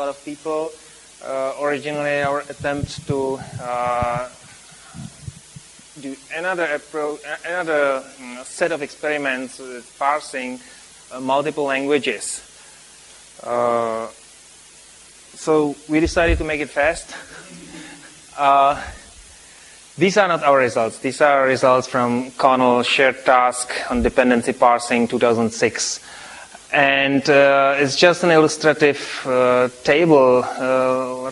lot of people. Originally, our attempt to do another set of experiments with parsing multiple languages. So we decided to make it fast. These are not our results. These are results from Connell shared task on dependency parsing 2006. And it's just an illustrative table,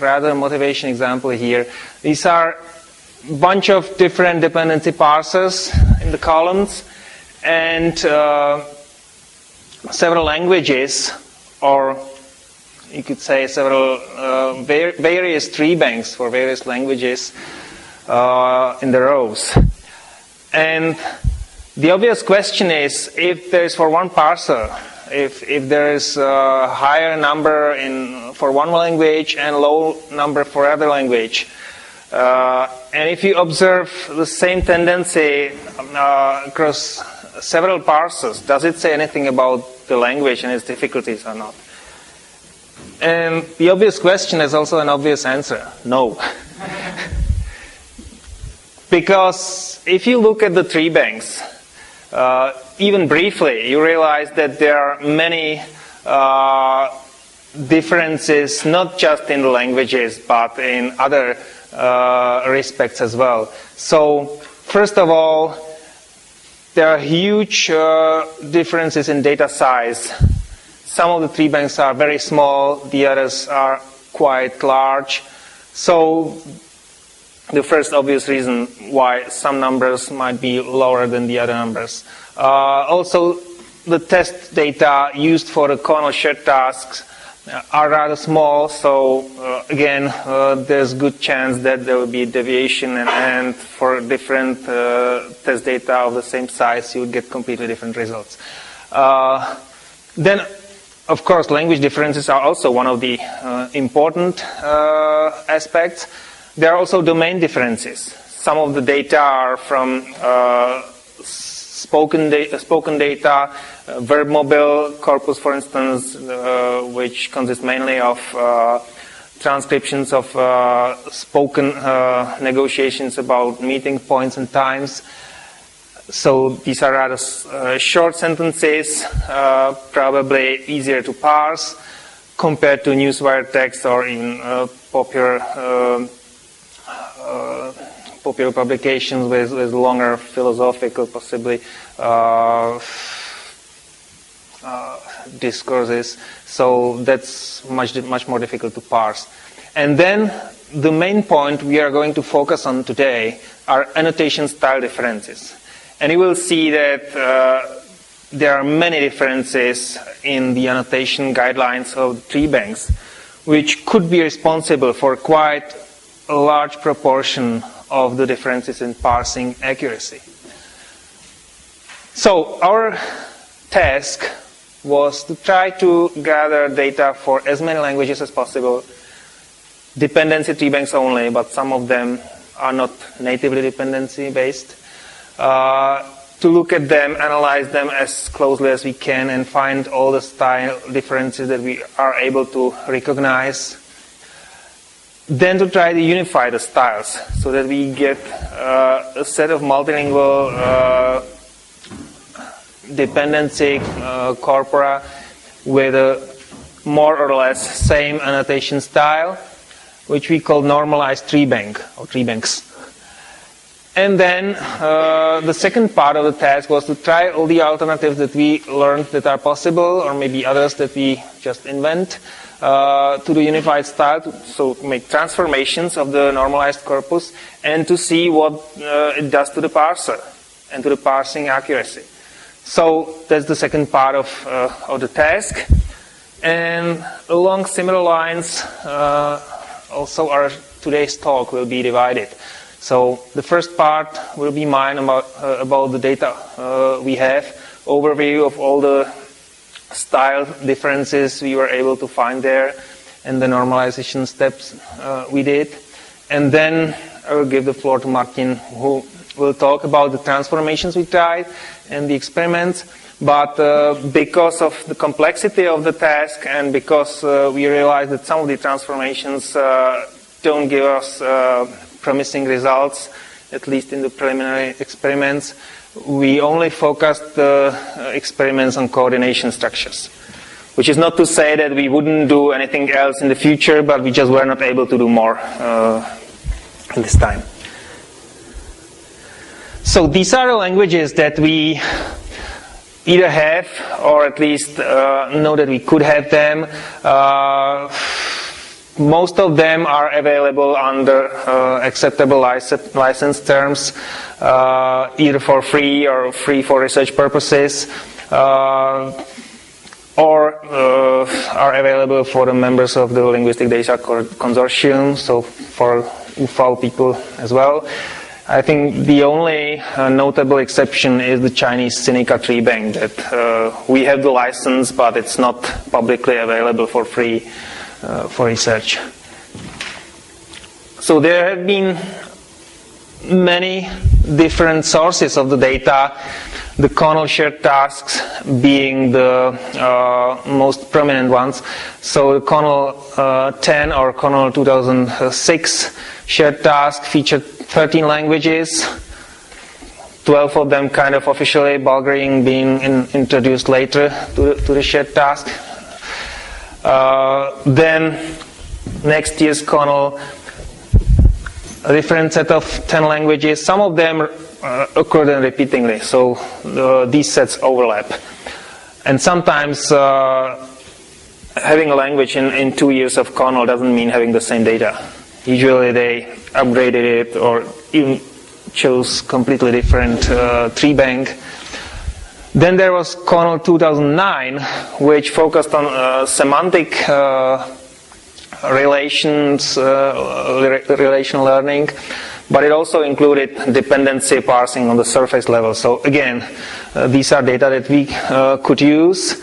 rather motivation example here. These are a bunch of different dependency parsers in the columns and several languages, or you could say several various tree banks for various languages in the rows. And the obvious question is, if there is for one parser, if there is a higher number for one language and low number for other language, and if you observe the same tendency across several parsers, does it say anything about the language and its difficulties or not? And the obvious question is also an obvious answer: no. Because if you look at the tree banks, even briefly, you realize that there are many differences, not just in the languages, but in other respects as well. So, first of all, there are huge differences in data size. Some of the tree banks are very small, the others are quite large. So, the first obvious reason why some numbers might be lower than the other numbers. Also, the test data used for the Connell shared tasks are rather small, so again, there's good chance that there will be deviation, and for different test data of the same size, you would get completely different results. Then, of course, language differences are also one of the important aspects. There are also domain differences. Some of the data are from spoken data, verb mobile corpus, for instance, which consists mainly of transcriptions of spoken negotiations about meeting points and times. So these are rather short sentences, probably easier to parse compared to newswire text or in popular publications with longer philosophical, possibly, discourses. So that's much more difficult to parse. And then the main point we are going to focus on today are annotation style differences. And you will see that there are many differences in the annotation guidelines of the tree banks, which could be responsible for quite a large proportion of the differences in parsing accuracy. So our task was to try to gather data for as many languages as possible, dependency tree banks only, but some of them are not natively dependency based, to look at them, analyze them as closely as we can, and find all the style differences that we are able to recognize. Then to try to unify the styles so that we get a set of multilingual dependency corpora with a more or less same annotation style, which we call normalized tree bank or tree banks. And then the second part of the task was to try all the alternatives that we learned that are possible, or maybe others that we just invent, to the unified style, so make transformations of the normalized corpus, and to see what it does to the parser and to the parsing accuracy. So that's the second part of the task. And along similar lines, also our today's talk will be divided. So the first part will be mine about the data we have, overview of all the style differences we were able to find there, and the normalization steps we did. And then I will give the floor to Martin, who will talk about the transformations we tried and the experiments. But because of the complexity of the task and because we realized that some of the transformations don't give us promising results, at least in the preliminary experiments, we only focused the experiments on coordination structures. Which is not to say that we wouldn't do anything else in the future, but we just were not able to do more in this time. So these are the languages that we either have, or at least know that we could have them. Most of them are available under acceptable license terms, either for free or free for research purposes, or are available for the members of the Linguistic Data Consortium, so for UFAL people as well. I think the only notable exception is the Chinese Sinica Treebank, that we have the license, but it's not publicly available for free for research. So there have been many different sources of the data, the Connell shared tasks being the most prominent ones. So the Connell 10 or Connell 2006 shared task featured 13 languages, 12 of them kind of officially, Bulgarian being introduced later to the shared task. Then next year's Connell, a different set of 10 languages. Some of them occurred repeatingly, so these sets overlap. And sometimes having a language in 2 years of Connell doesn't mean having the same data. Usually they upgraded it or even chose completely different treebank. Then there was Connell 2009, which focused on semantic relational learning, but it also included dependency parsing on the surface level. So again, these are data that we could use.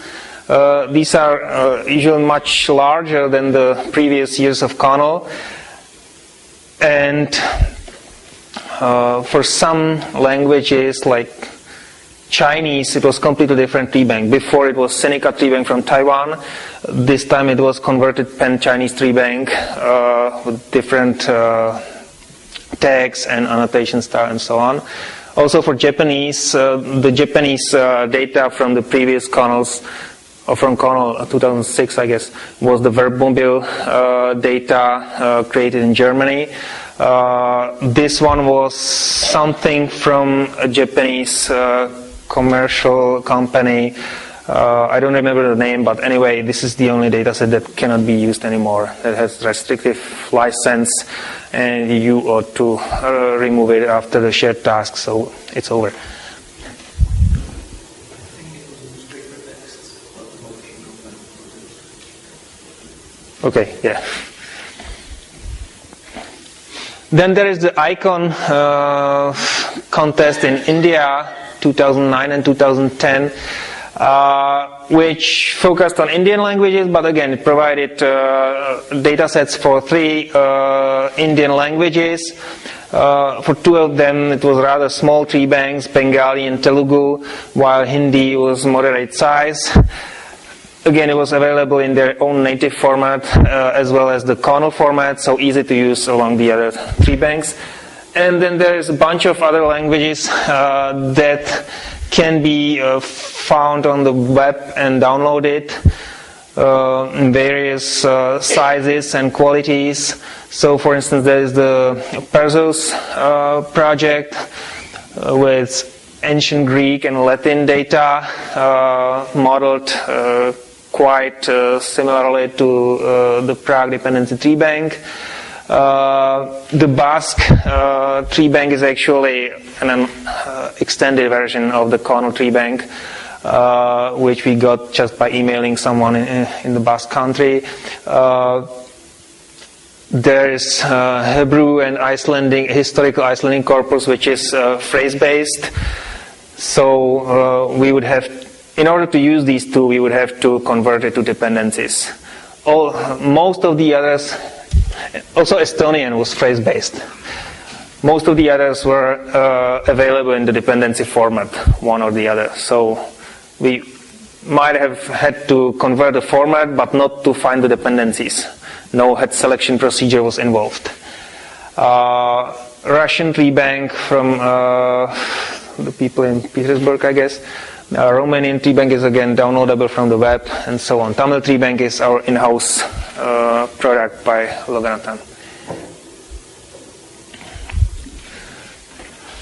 These are usually much larger than the previous years of Connell. And for some languages like Chinese, it was completely different treebank. Before it was Sinica Treebank from Taiwan. This time it was converted Pan-Chinese treebank with different tags and annotation style and so on. Also for Japanese, the Japanese data from the previous Connells, or from Connell 2006, I guess, was the Verb data created in Germany. This one was something from a Japanese commercial company. I don't remember the name, but anyway, this is the only data set that cannot be used anymore. That has restrictive license, and you ought to remove it after the shared task, so it's over. Okay, yeah. Then there is the icon contest in India, 2009 and 2010, which focused on Indian languages, but again, it provided data sets for 3 Indian languages. For 2 of them, it was rather small tree banks, Bengali and Telugu, while Hindi was moderate size. Again, it was available in their own native format as well as the Connell format, so easy to use along the other tree banks. And then there is a bunch of other languages that can be found on the web and downloaded in various sizes and qualities. So, for instance, there is the Parsers project with ancient Greek and Latin data modeled quite similarly to the Prague Dependency Treebank. The Basque treebank is actually an extended version of the Connell treebank, which we got just by emailing someone in the Basque country. There is Hebrew and Icelandic, historical Icelandic corpus, which is phrase-based. So we would have, in order to use these 2, we would have to convert it to dependencies. Most of the others, also Estonian was phrase-based. Most of the others were available in the dependency format, one or the other. So We might have had to convert the format, but not to find the dependencies. No head selection procedure was involved. Russian treebank from the people in Petersburg, I guess. Romanian treebank is again downloadable from the web, and so on. Tamil treebank is our in-house product by Loganathan.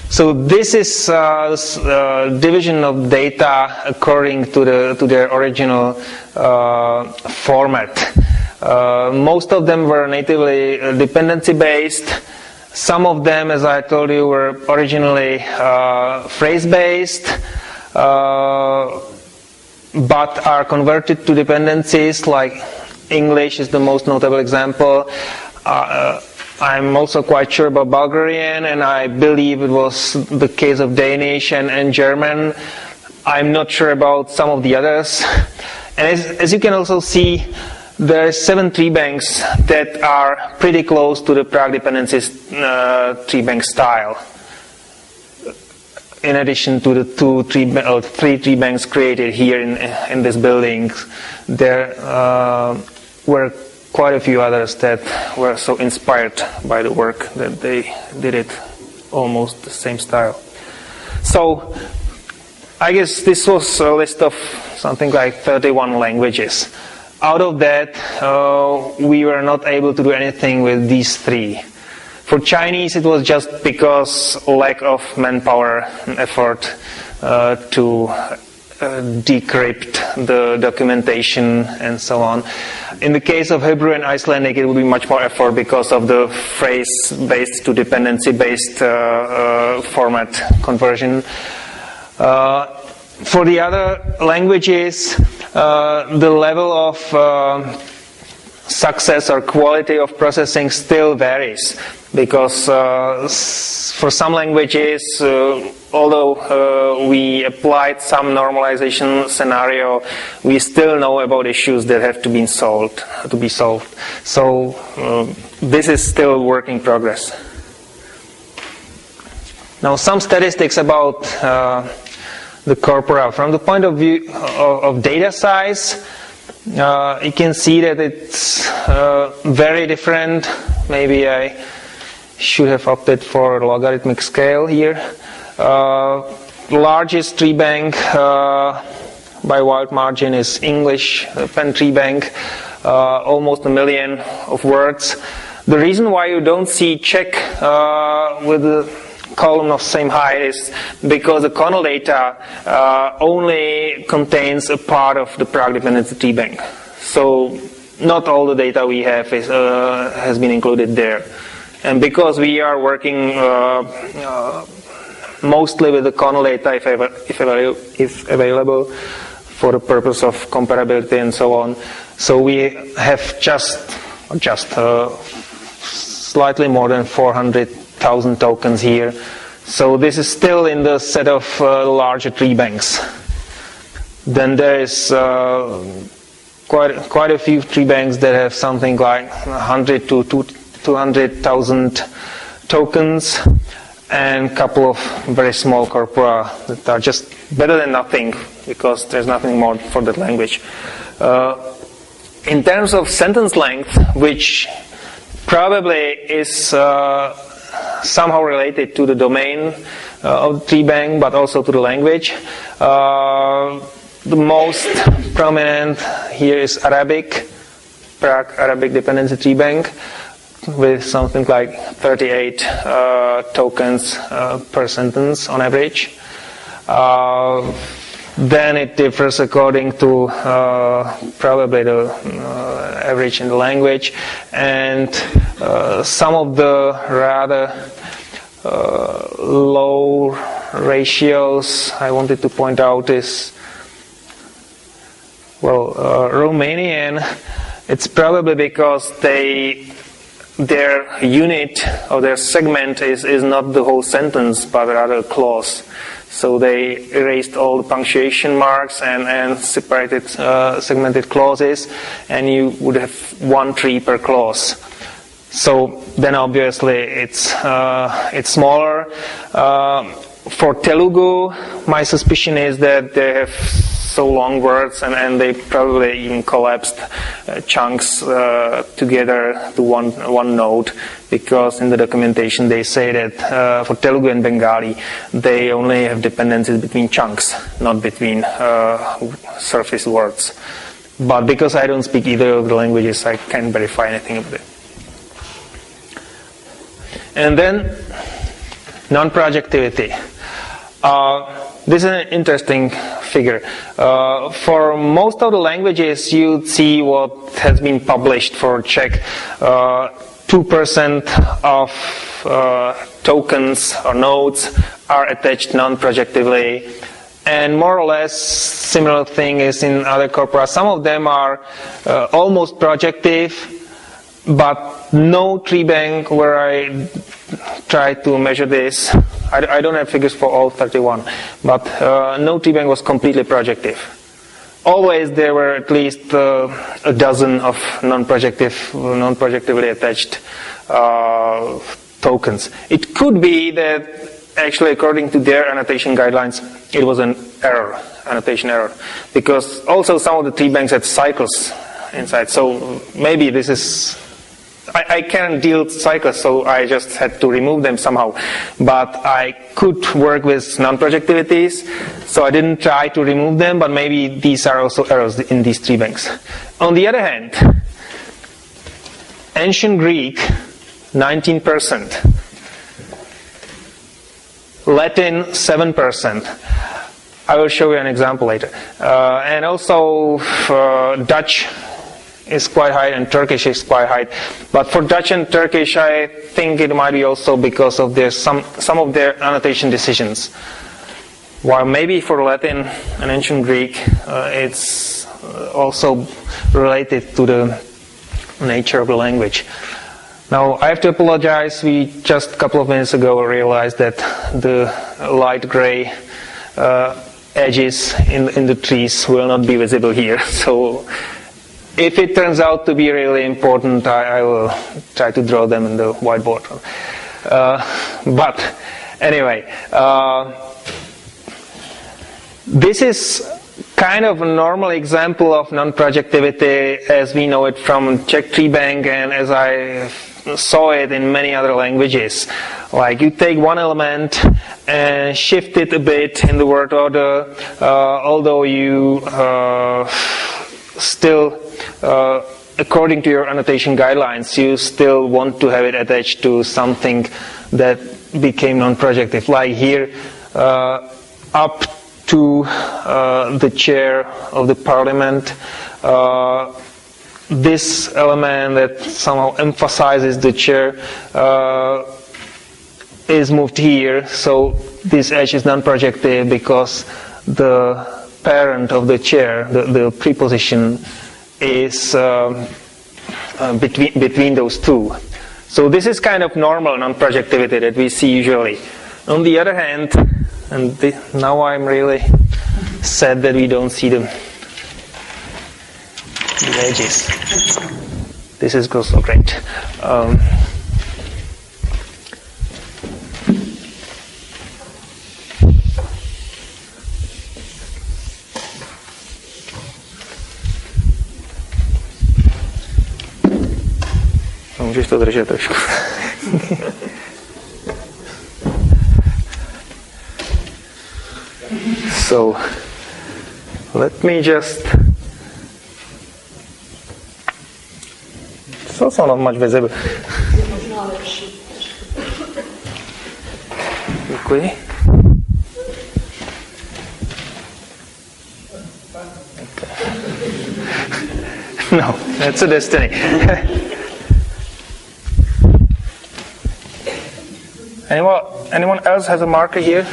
So this is division of data according to their original format. Most of them were natively dependency-based. Some of them, as I told you, were originally phrase-based, but are converted to dependencies, like English is the most notable example. I'm also quite sure about Bulgarian, and I believe it was the case of Danish and German. I'm not sure about some of the others. And as you can also see, there are 7 treebanks that are pretty close to the Prague dependencies treebank style. In addition to the 3 treebanks created here in this building, there were quite a few others that were so inspired by the work that they did it almost the same style. So I guess this was a list of something like 31 languages. Out of that, we were not able to do anything with these 3. For Chinese, it was just because lack of manpower and effort to decrypt the documentation and so on. In the case of Hebrew and Icelandic, it would be much more effort because of the phrase-based to dependency-based format conversion. For the other languages, the level of success or quality of processing still varies, because for some languages, although we applied some normalization scenario, we still know about issues that have to be solved. So this is still work in progress. Now, some statistics about the corpora. From the point of view of data size, you can see that it's very different. Maybe I should have opted for logarithmic scale here. Largest treebank by wide margin is English pen treebank, almost 1 million of words. The reason why you don't see Czech with the column of same height is because the kernel data only contains a part of the Prague dependency treebank. So not all the data we have has been included there. And because we are working mostly with the kernel data, if available, for the purpose of comparability and so on, so we have just slightly more than 400,000 tokens here. So this is still in the set of larger treebanks. Then there is quite a few treebanks that have something like 100 to 200,000 tokens, and a couple of very small corpora that are just better than nothing, because there's nothing more for that language. In terms of sentence length, which probably is somehow related to the domain of the treebank, but also to the language, the most prominent here is Arabic, Prague Arabic dependency treebank, with something like 38 tokens per sentence on average. Then it differs according to probably the average in the language, and some of the rather low ratios I wanted to point out is, well, Romanian. It's probably because their unit or their segment is not the whole sentence, but rather a clause. So they erased all the punctuation marks and separated segmented clauses, and you would have 1 tree per clause. So then obviously it's smaller. For Telugu, my suspicion is that they have so long words, and they probably even collapsed chunks together to one node, because in the documentation they say that for Telugu and Bengali they only have dependencies between chunks, not between surface words. But because I don't speak either of the languages, I can't verify anything of it. And then non-projectivity. This is an interesting figure. For most of the languages, you'd see what has been published for Czech. 2% of tokens or nodes are attached non-projectively. And more or less similar thing is in other corpora. Some of them are almost projective, but no treebank where I try to measure this. I don't have figures for all 31, but no treebank was completely projective. Always there were at least a dozen of non-projectively attached tokens. It could be that actually, according to their annotation guidelines, it was an error, annotation error, because also some of the treebanks had cycles inside. So maybe this is, I can't deal with cycles, so I just had to remove them somehow. But I could work with non-projectivities, so I didn't try to remove them, but maybe these are also errors in these treebanks. On the other hand, ancient Greek, 19%. Latin, 7%. I will show you an example later. And also Dutch is quite high and Turkish is quite high. But for Dutch and Turkish, I think it might be also because of their some of their annotation decisions. While maybe for Latin and ancient Greek, it's also related to the nature of the language. Now, I have to apologize. We just a couple of minutes ago realized that the light gray edges in the trees will not be visible here. So if it turns out to be really important, I will try to draw them in the whiteboard. But anyway, this is kind of a normal example of non-projectivity as we know it from Czech treebank and as I saw it in many other languages. Like you take one element and shift it a bit in the word order, although you still, according to your annotation guidelines, you still want to have it attached to something that became non-projective. Like here, up to the chair of the parliament, this element that somehow emphasizes the chair is moved here, so this edge is non-projective because the parent of the chair, the preposition, is between those two. So this is kind of normal non-projectivity that we see usually. On the other hand, and now I'm really sad that we don't see the edges. This is also great. Můžeš to držet trošku. So, let me just... It's also not much visible. Děkuji. Okay. No, that's a destiny. Anyone else has a marker here?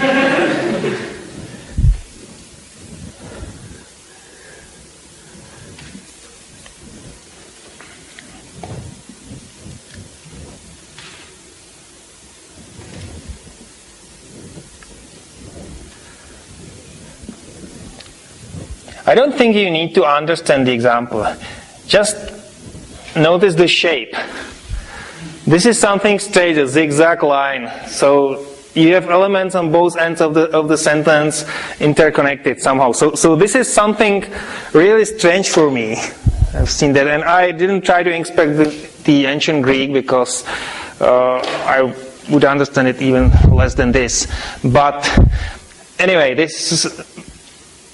I don't think you need to understand the example. Just notice the shape. This is something straight, a zigzag line. So you have elements on both ends of the sentence interconnected somehow. So this is something really strange for me. I've seen that, and I didn't try to inspect the ancient Greek because I would understand it even less than this. But anyway, this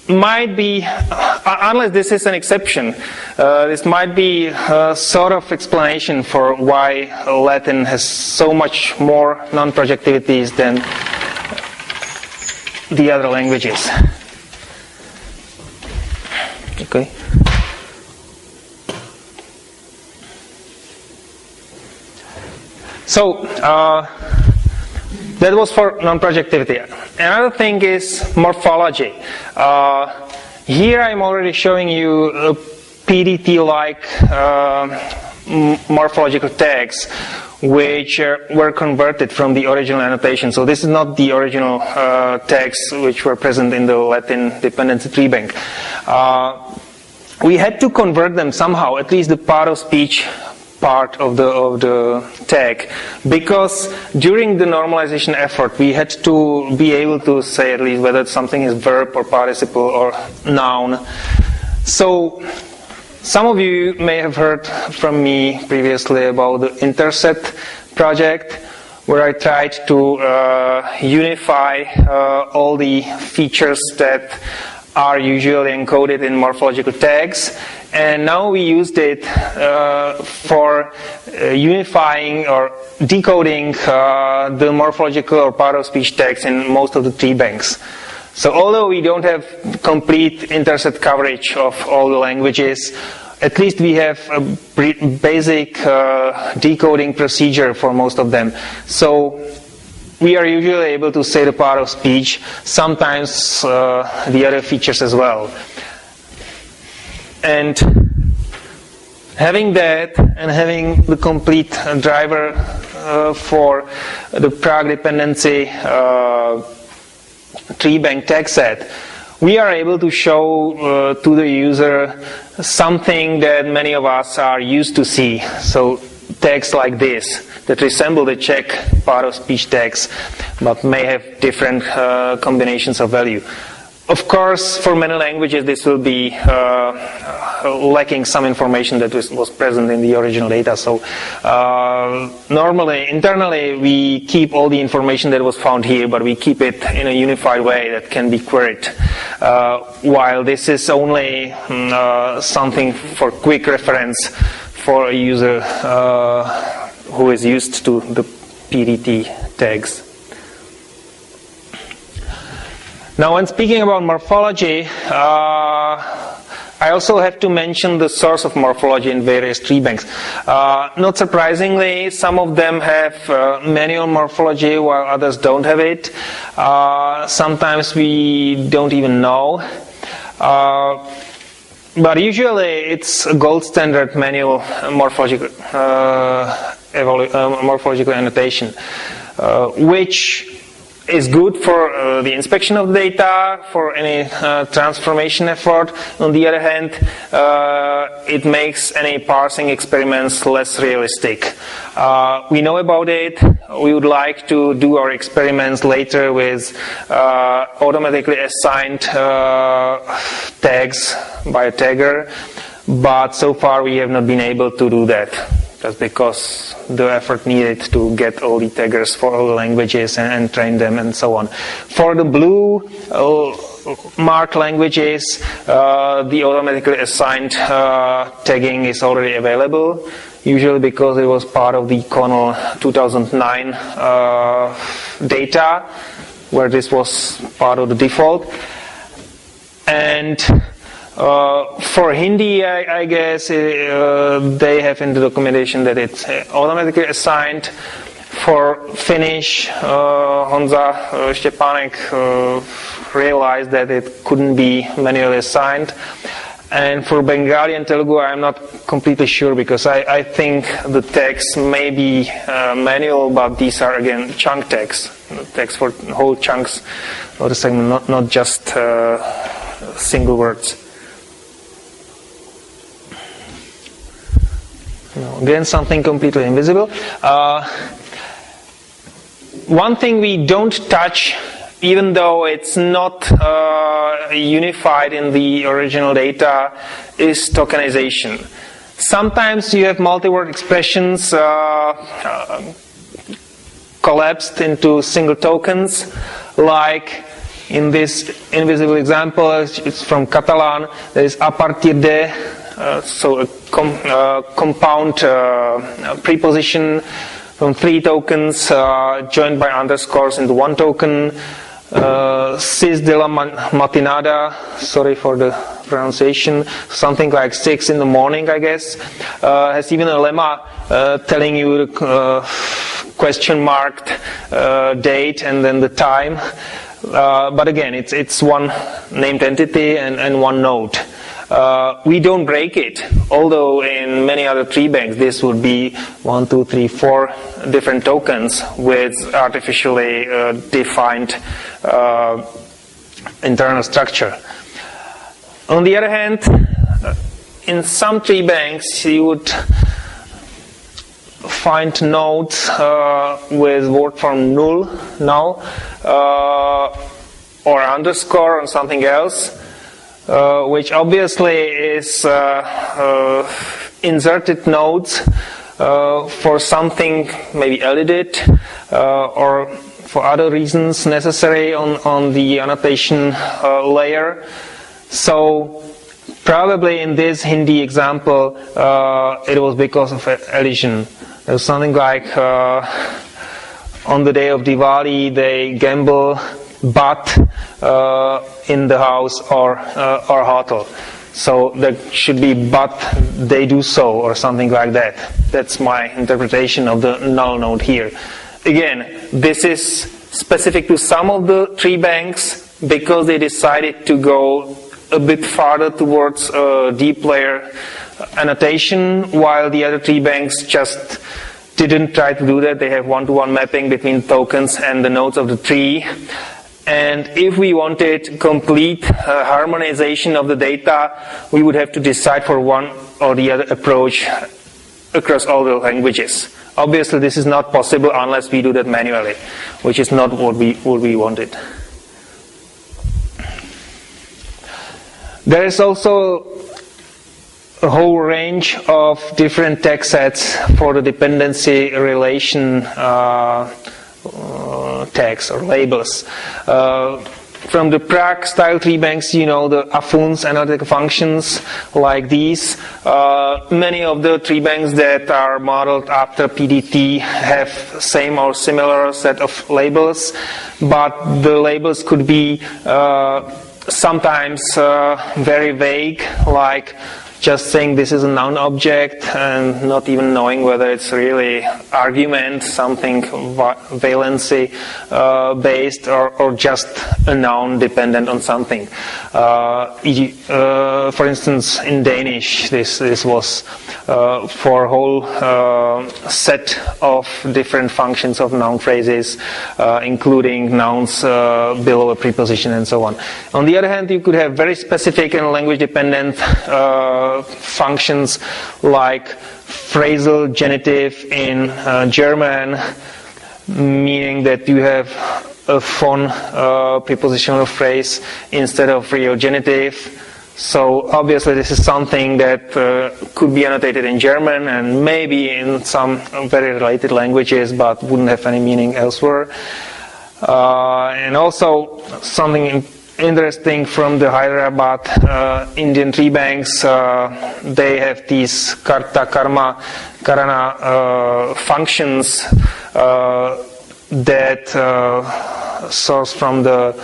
might be, unless this is an exception, this might be a sort of explanation for why Latin has so much more non-projectivities than the other languages. Okay. So, that was for non-projectivity. Another thing is morphology. Here I'm already showing you a PDT-like morphological tags which were converted from the original annotation. So this is not the original tags which were present in the Latin dependency treebank. We had to convert them somehow, at least the part of speech part of the tag, because during the normalization effort we had to be able to say at least whether something is verb or participle or noun. So some of you may have heard from me previously about the Interset project, where I tried to unify all the features that are usually encoded in morphological tags, and now we used it for unifying or decoding the morphological or part of speech tags in most of the treebanks. So although we don't have complete interset coverage of all the languages, at least we have a basic decoding procedure for most of them. So we are usually able to say the part of speech, sometimes the other features as well. And having that and having the complete driver for the Prague dependency treebank tag set, we are able to show to the user something that many of us are used to see. So tags like this that resemble the Czech part of speech tags but may have different combinations of value. Of course, for many languages this will be lacking some information that was present in the original data. So normally, internally, we keep all the information that was found here, but we keep it in a unified way that can be queried. While this is only something for quick reference for a user who is used to the PDT tags. Now, when speaking about morphology, I also have to mention the source of morphology in various treebanks. Not surprisingly, some of them have manual morphology while others don't have it. Sometimes we don't even know. But usually it's a gold standard manual morphological annotation, which is good for the inspection of the data, for any transformation effort. On the other hand, it makes any parsing experiments less realistic. We know about it. We would like to do our experiments later with automatically assigned tags by a tagger, but so far we have not been able to do that. Just because the effort needed to get all the taggers for all the languages and train them and so on. For the blue marked languages, the automatically assigned tagging is already available, usually because it was part of the CONL 2009 data, where this was part of the default. And for Hindi, I guess they have in the documentation that it's automatically assigned. For Finnish, Honza Štěpánek realized that it couldn't be manually assigned. And for Bengali and Telugu, I'm not completely sure, because I think the tags may be manual, but these are again chunk tags, tags for whole chunks of the segment, not just single words. Again, something completely invisible. One thing we don't touch, even though it's not unified in the original data, is tokenization. Sometimes you have multi-word expressions collapsed into single tokens, like in this invisible example, it's from Catalan. There is a partir de, so a compound preposition from 3 tokens joined by underscores into 1 token. Sis de la matinada, sorry for the pronunciation, something like 6 in the morning, I guess, has even a lemma telling you the question marked date and then the time. But again, it's one named entity and one node. We don't break it, although in many other tree banks this would be 1, 2, 3, 4 different tokens with artificially defined internal structure. On the other hand, in some tree banks you would find nodes with word form null, or underscore or something else, which obviously is inserted nodes for something maybe edited or for other reasons necessary on the annotation layer. So probably in this Hindi example it was because of elision. It was something like on the day of Diwali they gamble but in the house or hotel. So there should be but they do so or something like that. That's my interpretation of the null node here. Again, this is specific to some of the tree banks because they decided to go a bit farther towards deep layer annotation, while the other tree banks just didn't try to do that. They have one-to-one mapping between tokens and the nodes of the tree. And if we wanted complete harmonization of the data, we would have to decide for one or the other approach across all the languages. Obviously, this is not possible unless we do that manually, which is not what we wanted. There is also a whole range of different tag sets for the dependency relation tags or labels. From the Prague Style treebanks, you know the affuns analytic functions like these. Many of the treebanks that are modeled after PDT have same or similar set of labels, but the labels could be sometimes very vague, like just saying this is a noun object and not even knowing whether it's really argument, something valency based, or just a noun dependent on something. For instance, in Danish, this was for a whole set of different functions of noun phrases, including nouns below a preposition and so on. On the other hand, you could have very specific and language dependent functions like phrasal genitive in German, meaning that you have a von prepositional phrase instead of real genitive. So obviously this is something that could be annotated in German and maybe in some very related languages, but wouldn't have any meaning elsewhere. And also something interesting from the Hyderabad Indian tree banks, they have these karta, karma, karana functions that source from the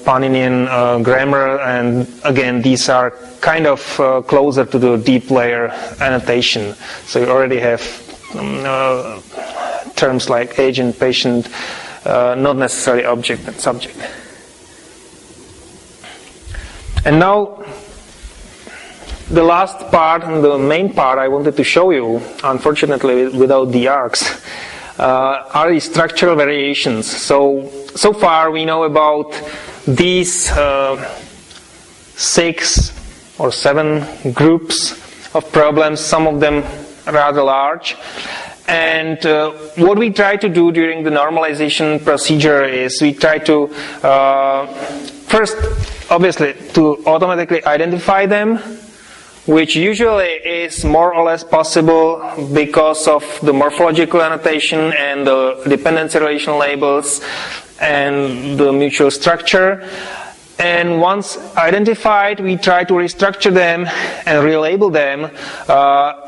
Paninian grammar, and again these are kind of closer to the deep layer annotation. So you already have terms like agent, patient, not necessarily object and subject. And now, the last part and the main part I wanted to show you, unfortunately without the arcs, are the structural variations. So far we know about these 6 or 7 groups of problems, some of them rather large. And what we try to do during the normalization procedure is we try to first, obviously, to automatically identify them, which usually is more or less possible because of the morphological annotation and the dependency relation labels and the mutual structure. And once identified, we try to restructure them and relabel them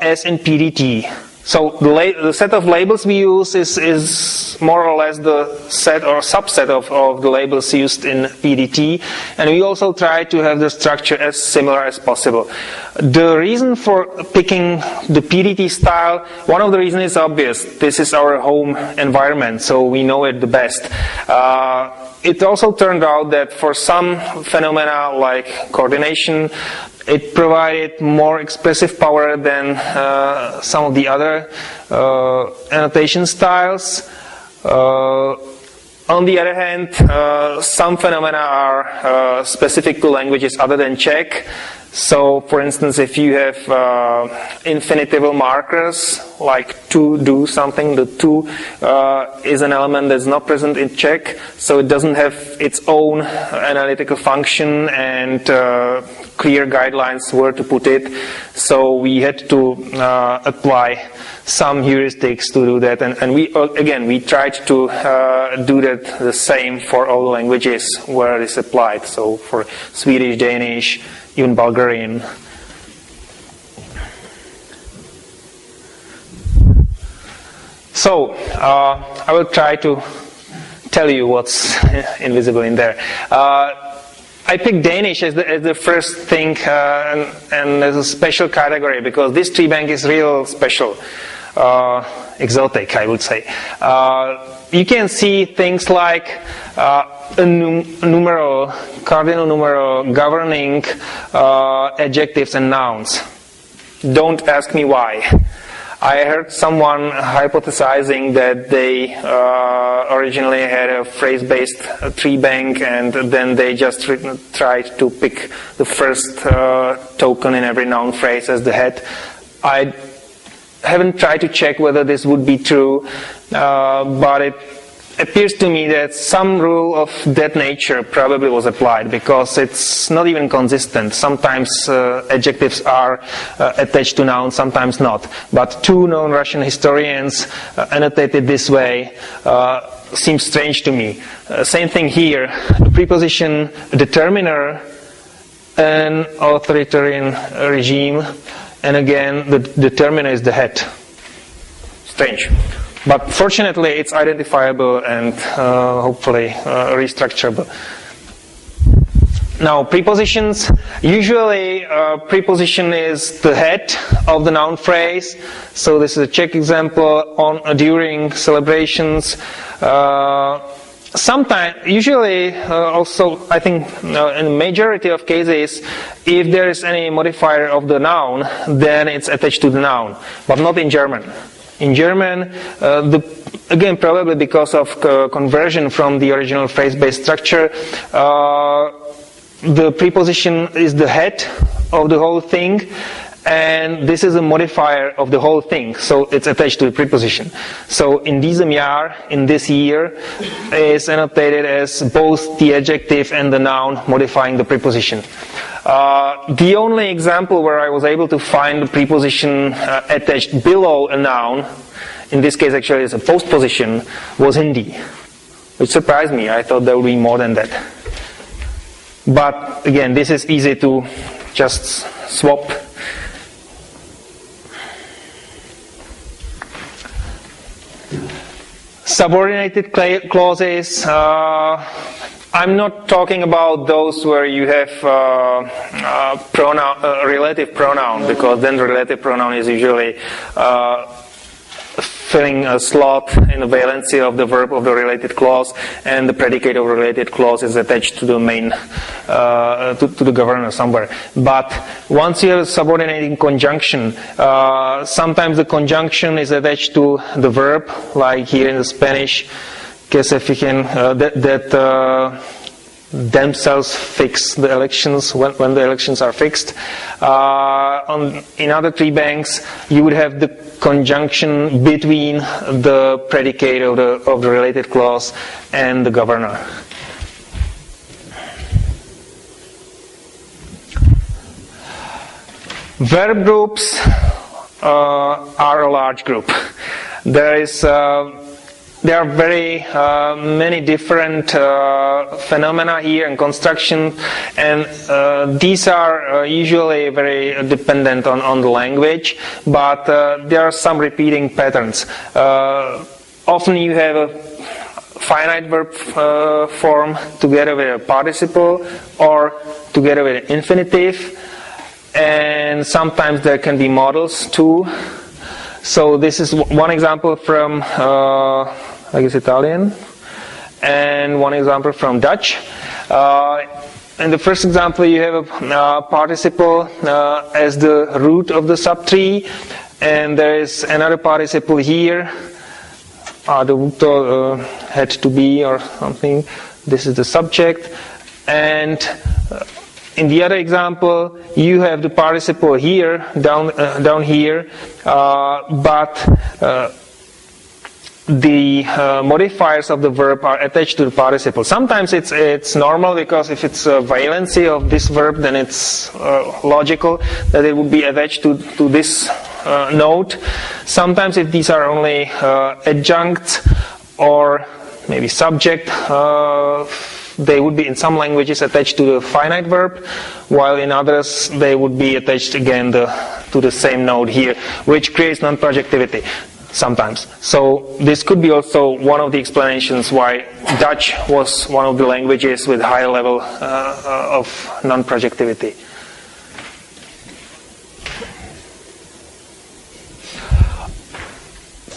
as in PDT. So the set of labels we use is more or less the set or subset of the labels used in PDT, and we also try to have the structure as similar as possible. The reason for picking the PDT style, one of the reasons is obvious. This is our home environment, so we know it the best. It also turned out that for some phenomena like coordination, it provided more expressive power than some of the other annotation styles. On the other hand, some phenomena are specific to languages other than Czech. So, for instance, if you have infinitive markers, like to do something, the to is an element that's not present in Czech, so it doesn't have its own analytical function and clear guidelines where to put it. So we had to apply some heuristics to do that, and we again we tried to do that the same for all the languages where it is applied. So for Swedish, Danish, even Bulgarian. So I will try to tell you what's invisible in there. I picked Danish as the first thing and as a special category because this tree bank is real special, exotic, I would say. You can see things like a numeral, cardinal numeral governing adjectives and nouns. Don't ask me why. I heard someone hypothesizing that they originally had a phrase-based tree bank and then they just tried to pick the first token in every noun phrase as the head. I haven't tried to check whether this would be true, but it appears to me that some rule of that nature probably was applied because it's not even consistent. Sometimes adjectives are attached to nouns, sometimes not. But two known Russian historians annotated this way seems strange to me. Same thing here. The preposition determiner, an authoritarian regime, and again the determiner is the head. Strange. But fortunately, it's identifiable and hopefully restructurable. Now, prepositions. Usually, preposition is the head of the noun phrase. So this is a Czech example on during celebrations. Sometimes, usually, also, I think in the majority of cases, if there is any modifier of the noun, then it's attached to the noun, but not in German. In German, again, probably because of conversion from the original phrase-based structure, the preposition is the head of the whole thing, and this is a modifier of the whole thing, so it's attached to the preposition. So in diesem Jahr, in this year, is annotated as both the adjective and the noun modifying the preposition. The only example where I was able to find the preposition attached below a noun, in this case actually it's a postposition, was Hindi, which surprised me. I thought there would be more than that. But again, this is easy to just swap. Subordinated clauses. I'm not talking about those where you have relative pronoun, because then relative pronoun is usually filling a slot in the valency of the verb of the related clause, and the predicate of the related clause is attached to the main, to the governor somewhere. But once you have a subordinating conjunction, sometimes the conjunction is attached to the verb, like here in the Spanish, que se fijen, that themselves fix the elections when the elections are fixed. In other tree banks, you would have the conjunction between the predicate of the related clause and the governor. Verb groups are a large group. There are very many different phenomena here and construction, and these are usually very dependent on the language, but there are some repeating patterns. Often you have a finite verb form together with a participle or together with an infinitive, and sometimes there can be models too. So this is one example from I guess Italian, and one example from Dutch. In the first example you have a participle as the root of the subtree, and there is another participle here, the had to be or something. This is the subject, and in the other example, you have the participle here, down here, but the modifiers of the verb are attached to the participle. Sometimes it's normal, because if it's a valency of this verb, then it's logical that it would be attached to this node. Sometimes if these are only adjuncts or maybe subject, they would be in some languages attached to the finite verb, while in others they would be attached again to the same node here, which creates non-projectivity sometimes. So this could be also one of the explanations why Dutch was one of the languages with high level of non-projectivity.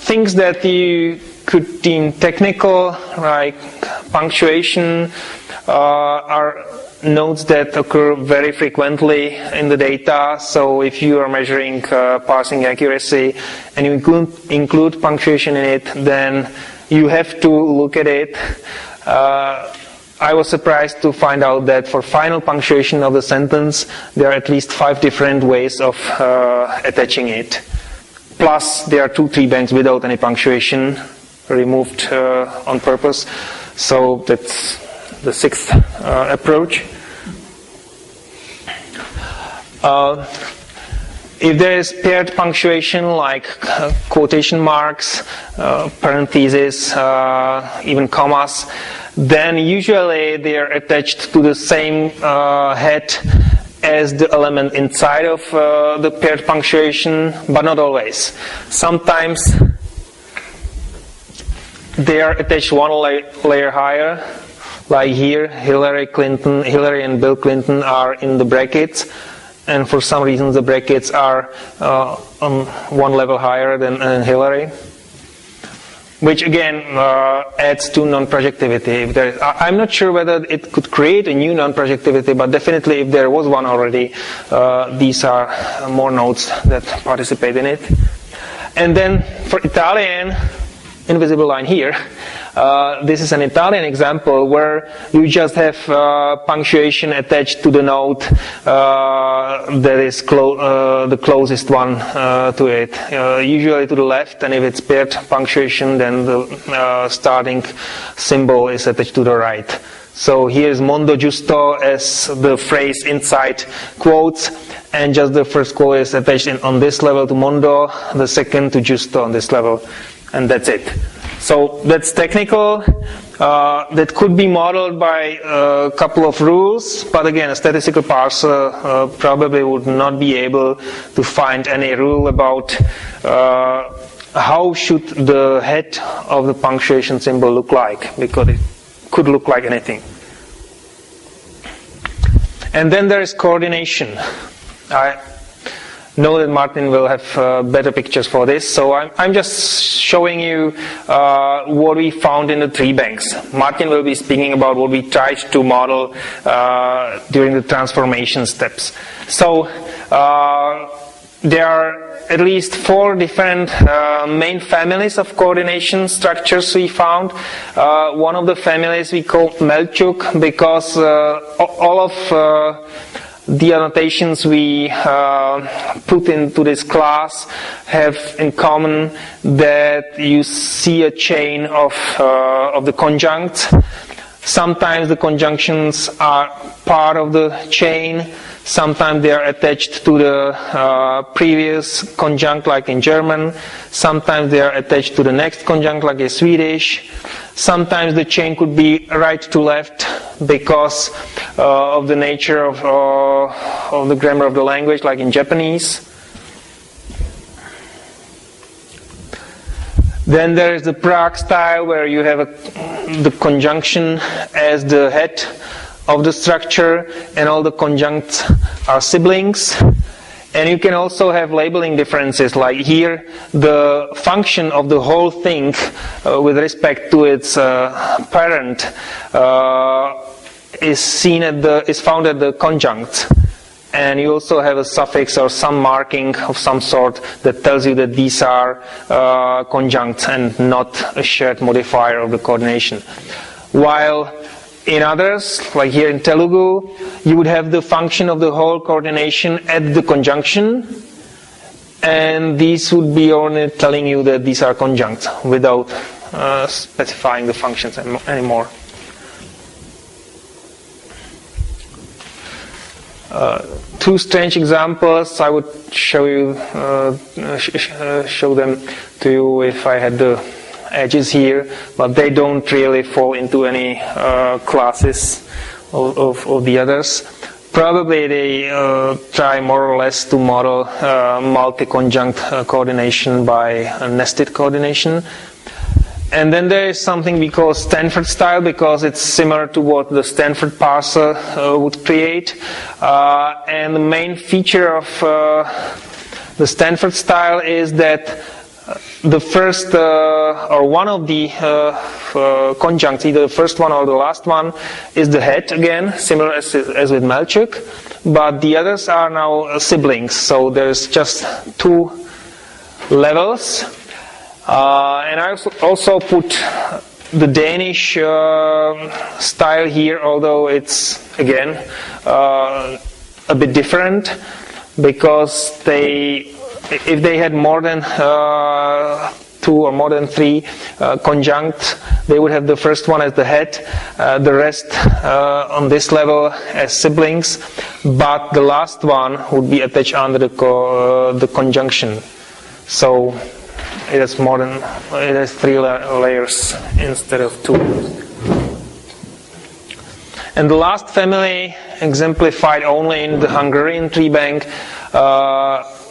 Things that you could deem technical, like punctuation, are nodes that occur very frequently in the data. So if you are measuring parsing accuracy and you include punctuation in it, then you have to look at it. I was surprised to find out that for final punctuation of the sentence, there are at least 5 different ways of attaching it. Plus, there are 2 treebanks without any punctuation, removed on purpose. So that's the 6th approach. If there is paired punctuation like quotation marks, parentheses, even commas, then usually they are attached to the same head as the element inside of the paired punctuation, but not always. Sometimes they are attached one layer higher, like here, Hillary and Bill Clinton are in the brackets, and for some reason the brackets are on one level higher than Hillary, which again adds to non-projectivity. I'm not sure whether it could create a new non-projectivity, but definitely if there was one already, these are more nodes that participate in it. And then for Italian, invisible line here, this is an Italian example where you just have punctuation attached to the node that is the closest one to it, usually to the left, and if it's paired punctuation, then the starting symbol is attached to the right. So here's mondo giusto as the phrase inside quotes, and just the first quote is attached on this level to mondo, the second to giusto on this level, and that's it. So that's technical. That could be modeled by a couple of rules, but again, a statistical parser probably would not be able to find any rule about how should the head of the punctuation symbol look like, because it could look like anything. And then there is coordination. I know that Martin will have better pictures for this, so I'm just showing you what we found in the treebanks. Martin will be speaking about what we tried to model during the transformation steps. So there are at least 4 different main families of coordination structures we found. One of the families we call Melchuk, because all of the annotations we put into this class have in common that you see a chain of the conjuncts. Sometimes the conjunctions are part of the chain, sometimes they are attached to the previous conjunct like in German, sometimes they are attached to the next conjunct like in Swedish, sometimes the chain could be right to left because of the nature of the grammar of the language like in Japanese. Then there is the Prague style where you have the conjunction as the head of the structure and all the conjuncts are siblings. And you can also have labeling differences, like here the function of the whole thing with respect to its parent is found at the conjunct. And you also have a suffix or some marking of some sort that tells you that these are conjuncts and not a shared modifier of the coordination. While in others, like here in Telugu, you would have the function of the whole coordination at the conjunction, and these would be only telling you that these are conjuncts without specifying the functions anymore. Two strange examples. I would show them to you if I had the edges here, but they don't really fall into any classes of the others. Probably they try more or less to model multi-conjunct coordination by nested coordination. And then there is something we call Stanford style, because it's similar to what the Stanford parser would create. And the main feature of the Stanford style is that the first or one of the conjuncts, either the first one or the last one, is the head again, similar as with Melchuk, but the others are now siblings. So there's just two levels. And I also put the Danish style here, although it's again a bit different, because if they had more than two or more than three conjuncts, they would have the first one as the head, the rest on this level as siblings, but the last one would be attached under the conjunction. So it has three layers instead of two. And the last family, exemplified only in the Hungarian treebank,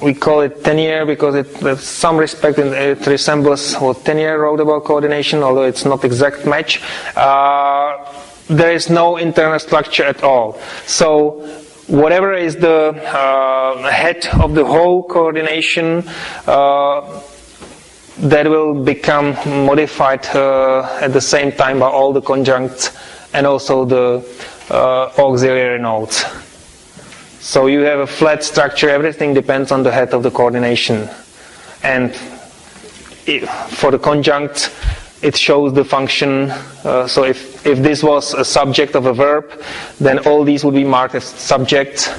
we call it Tenier because in some respect it resembles what Tenier wrote about coordination, although it's not exact match. There is no internal structure at all. So whatever is the head of the whole coordination, that will become modified at the same time by all the conjuncts and also the auxiliary nodes. So you have a flat structure, everything depends on the head of the coordination. And for the conjunct, it shows the function. So if this was a subject of a verb, then all these would be marked as subjects,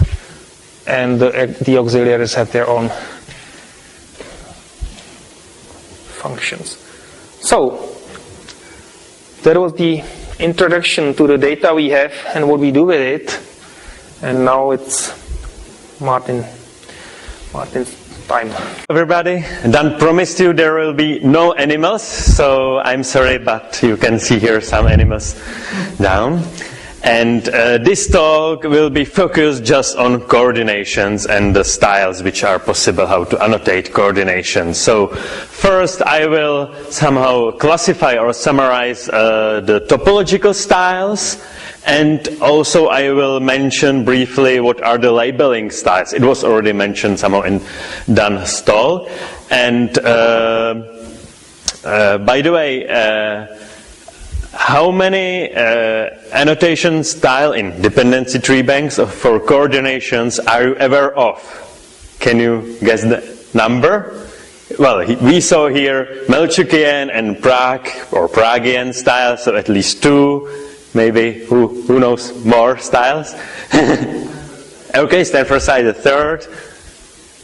and the auxiliaries have their own functions. So that was the introduction to the data we have and what we do with it. And now it's Martin's time. Everybody, Dan promised you there will be no animals, so I'm sorry, but you can see here some animals down. And this talk will be focused just on coordinations and the styles which are possible, how to annotate coordinations. So first I will somehow classify or summarize the topological styles, and also I will mention briefly what are the labeling styles. It was already mentioned somehow in Dan's talk. And by the way, how many annotation style in dependency treebanks for coordinations are you aware of? Can you guess the number? Well, we saw here Melchukian and Prague or Pragian style, so at least two. Maybe who knows more styles? Okay, stand for side a third.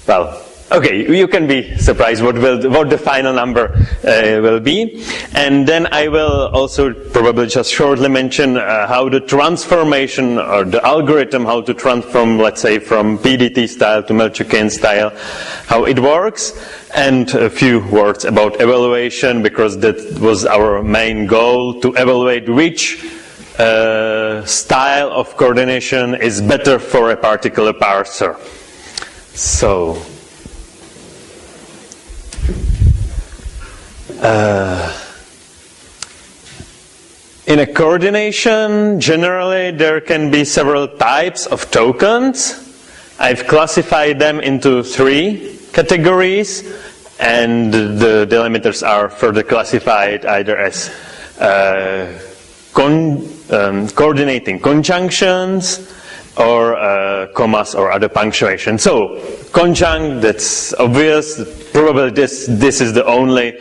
Well, okay, you can be surprised what the final number will be. And then I will also probably just shortly mention how the transformation or the algorithm, how to transform, let's say, from PDT style to Melchiorian style, how it works. And a few words about evaluation, because that was our main goal, to evaluate which style of coordination is better for a particular parser. So, in a coordination, generally there can be several types of tokens. I've classified them into 3 categories, and the delimiters are further classified either as coordinating conjunctions or commas or other punctuation. So, conjunct, that's obvious. Probably this is the only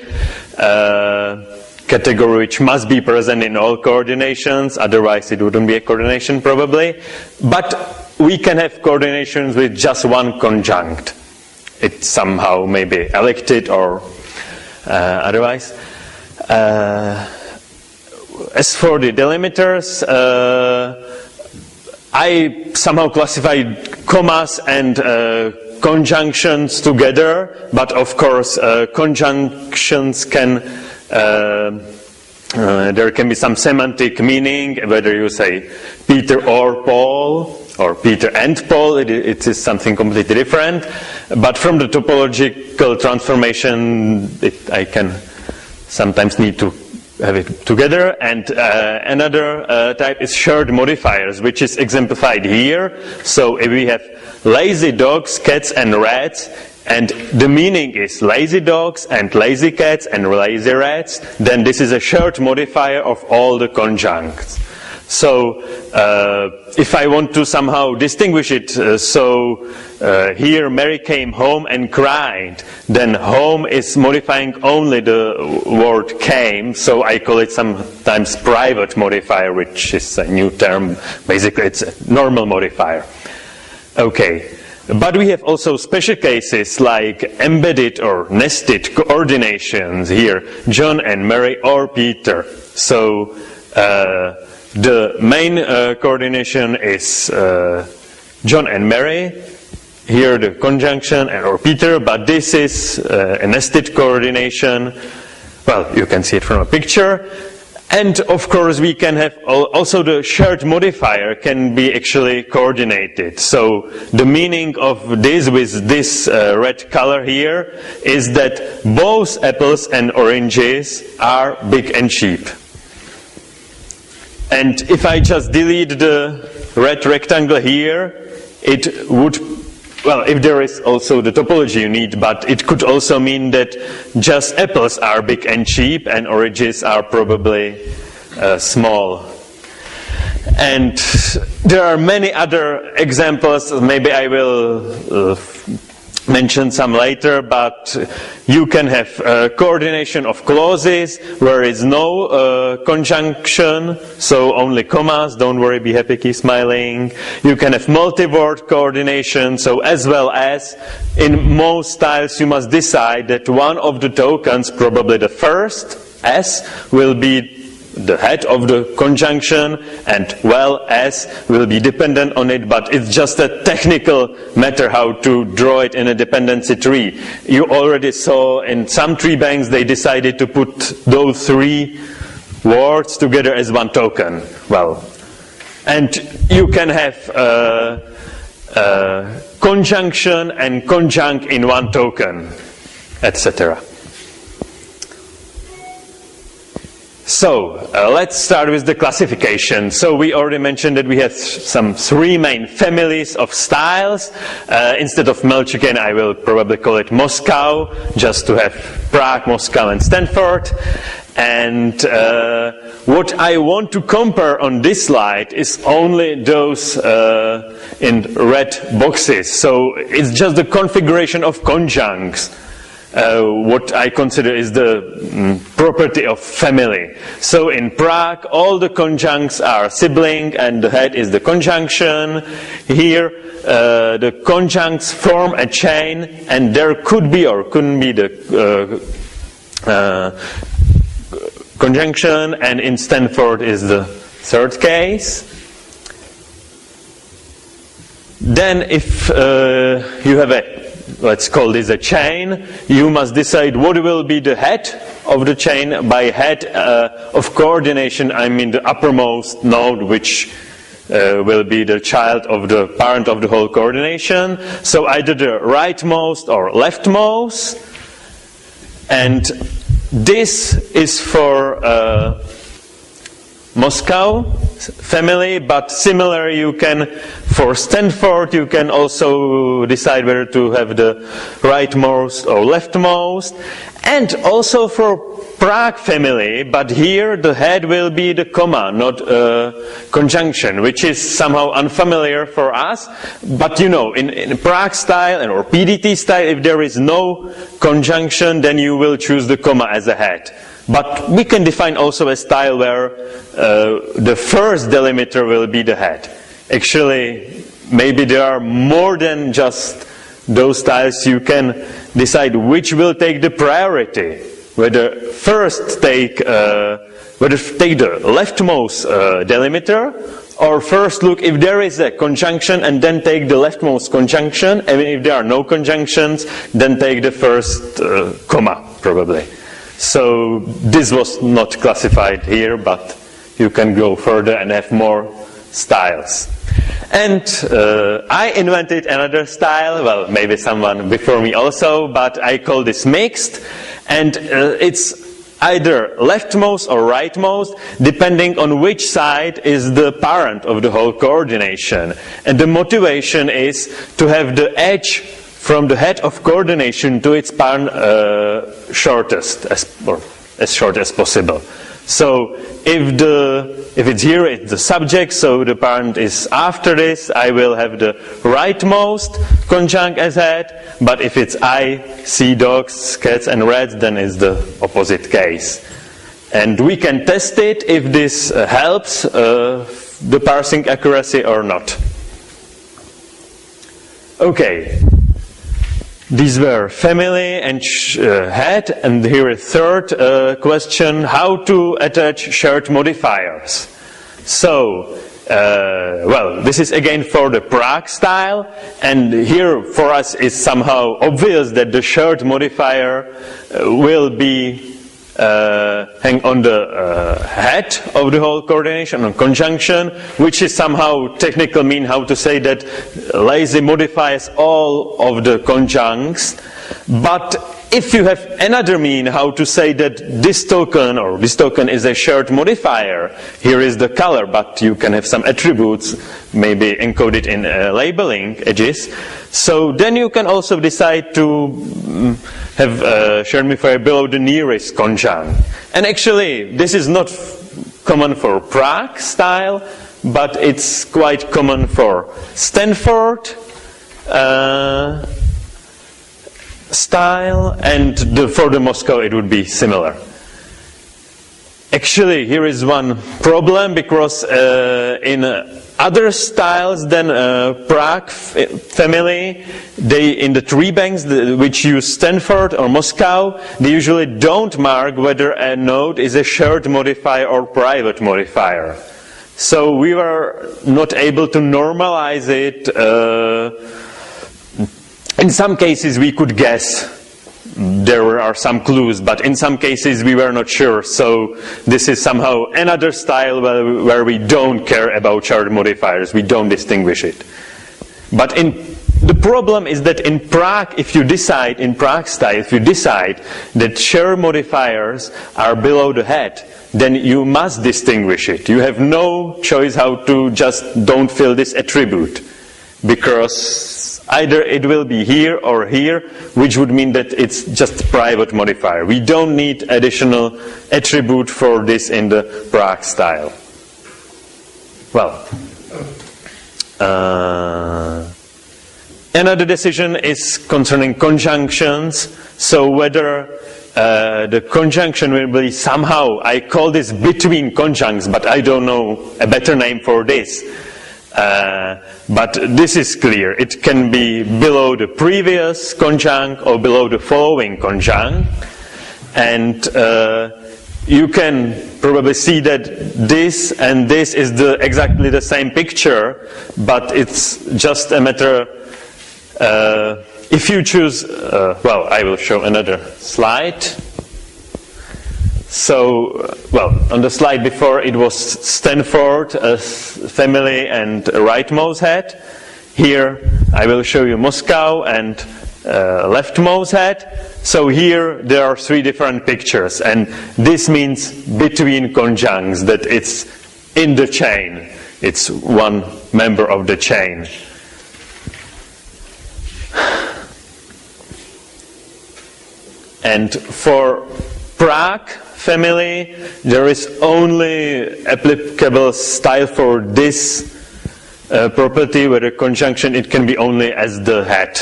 category which must be present in all coordinations, otherwise it wouldn't be a coordination probably. But we can have coordinations with just one conjunct. It's somehow maybe elected or otherwise. As for the delimiters, I somehow classified commas and conjunctions together, but of course conjunctions can, there can be some semantic meaning, whether you say Peter or Paul, or Peter and Paul, it is something completely different. But from the topological transformation, I can sometimes need to have it together. And another type is shared modifiers, which is exemplified here. So if we have lazy dogs, cats and rats, and the meaning is lazy dogs and lazy cats and lazy rats, then this is a shared modifier of all the conjuncts. So if I want to somehow distinguish it, here Mary came home and cried, then home is modifying only the word came, so I call it sometimes private modifier, which is a new term. Basically it's a normal modifier. Okay, but we have also special cases like embedded or nested coordinations here, John and Mary or Peter. So the main coordination is John and Mary, here the conjunction or Peter, but this is a nested coordination. Well, you can see it from a picture. And of course we can have also the shared modifier can be actually coordinated. So the meaning of this with this red color here is that both apples and oranges are big and cheap. And if I just delete the red rectangle here, it would, well, if there is also the topology you need, but it could also mean that just apples are big and cheap and oranges are probably small. And there are many other examples, maybe I will mention some later, but you can have coordination of clauses where is no conjunction, so only commas, don't worry, be happy, keep smiling. You can have multi-word coordination, so as well as in most styles you must decide that one of the tokens, probably the first S, will be the head of the conjunction, and well S will be dependent on it, but it's just a technical matter how to draw it in a dependency tree. You already saw in some tree banks they decided to put those 3 words together as one token. Well, and you can have conjunction and conjunct in one token, etc. So, let's start with the classification. So we already mentioned that we have some 3 main families of styles. Instead of Melchiorian, I will probably call it Moscow, just to have Prague, Moscow and Stanford. And what I want to compare on this slide is only those in red boxes. So it's just the configuration of conjuncts. what I consider is the property of family. So in Prague, all the conjuncts are sibling and the head is the conjunction. Here, the conjuncts form a chain, and there could be or couldn't be the conjunction, and in Stanford is the third case. Then if you have a, let's call this a chain, you must decide what will be the head of the chain. By head of coordination, I mean the uppermost node, which will be the child of the parent of the whole coordination. So either the rightmost or leftmost. And this is for Moscow family, but similar you can, for Stanford, you can also decide whether to have the rightmost or leftmost. And also for Prague family, but here the head will be the comma, not conjunction, which is somehow unfamiliar for us. But you know, in Prague style or PDT style, if there is no conjunction, then you will choose the comma as a head. But we can define also a style where the first delimiter will be the head. Actually, maybe there are more than just those styles. You can decide which will take the priority. Whether first take the leftmost delimiter, or first look if there is a conjunction and then take the leftmost conjunction, and if there are no conjunctions, then take the first comma, probably. So this was not classified here, but you can go further and have more styles. And I invented another style, well, maybe someone before me also, but I call this mixed. And it's either leftmost or rightmost, depending on which side is the parent of the whole coordination. And the motivation is to have the edge from the head of coordination to its parent shortest, or as short as possible. So if it's here, it's the subject, so the parent is after this, I will have the rightmost conjunct as head, but if it's I see dogs, cats and rats, then it's the opposite case. And we can test it if this helps the parsing accuracy or not. Okay. These were family and head, and here is third question, how to attach shared modifiers. So, well, this is again for the Prague style, and here for us is somehow obvious that the shared modifier will be hang on the head of the whole coordination, on conjunction, which is somehow technical mean how to say that lazy modifies all of the conjuncts. But if you have another mean how to say that this token or this token is a shared modifier, here is the color, but you can have some attributes maybe encoded in labeling edges. So then you can also decide to have a shared modifier below the nearest conjunct. And actually, this is not common for Prague style, but it's quite common for Stanford style, and for the Moscow it would be similar. Actually, here is one problem, because in other styles than Prague family, in the treebanks which use Stanford or Moscow, they usually don't mark whether a node is a shared modifier or private modifier. So we were not able to normalize it. In some cases we could guess. There are some clues, but in some cases we were not sure. So this is somehow another style where we don't care about shared modifiers. We don't distinguish it. But the problem is that in Prague, if you decide, in Prague style, if you decide that shared modifiers are below the head, then you must distinguish it. You have no choice how to just don't fill this attribute, because either it will be here or here, which would mean that it's just private modifier. We don't need additional attribute for this in the Prague style. Well, another decision is concerning conjunctions. So whether the conjunction will be somehow, I call this between conjuncts, but I don't know a better name for this. But this is clear. It can be below the previous conjunct or below the following conjunct. And you can probably see that this and this is exactly the same picture, but it's just a matter, if you choose, well, I will show another slide. So, well, on the slide before it was Stanford, family and rightmost head. Here I will show you Moscow and leftmost head. So here there are three different pictures, and this means between conjuncts, that it's in the chain. It's one member of the chain. And for Prague family, there is only applicable style for this property, where the conjunction, it can be only as the head.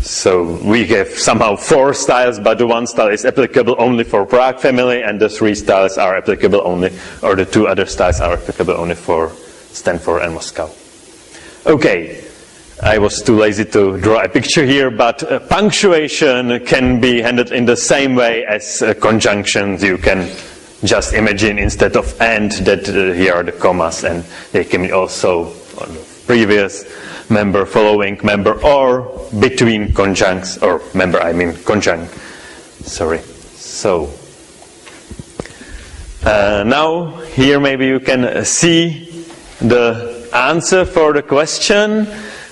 So we have somehow 4 styles, but the one style is applicable only for Prague family, and the 3 styles are applicable only, or the 2 other styles are applicable only for Stanford and Moscow. Okay, I was too lazy to draw a picture here, but punctuation can be handled in the same way as conjunctions. You can just imagine instead of and that here are the commas, and they can be also on the previous member, following member, or between conjuncts, or member, I mean conjunct. Sorry. So now here maybe you can see the answer for the question.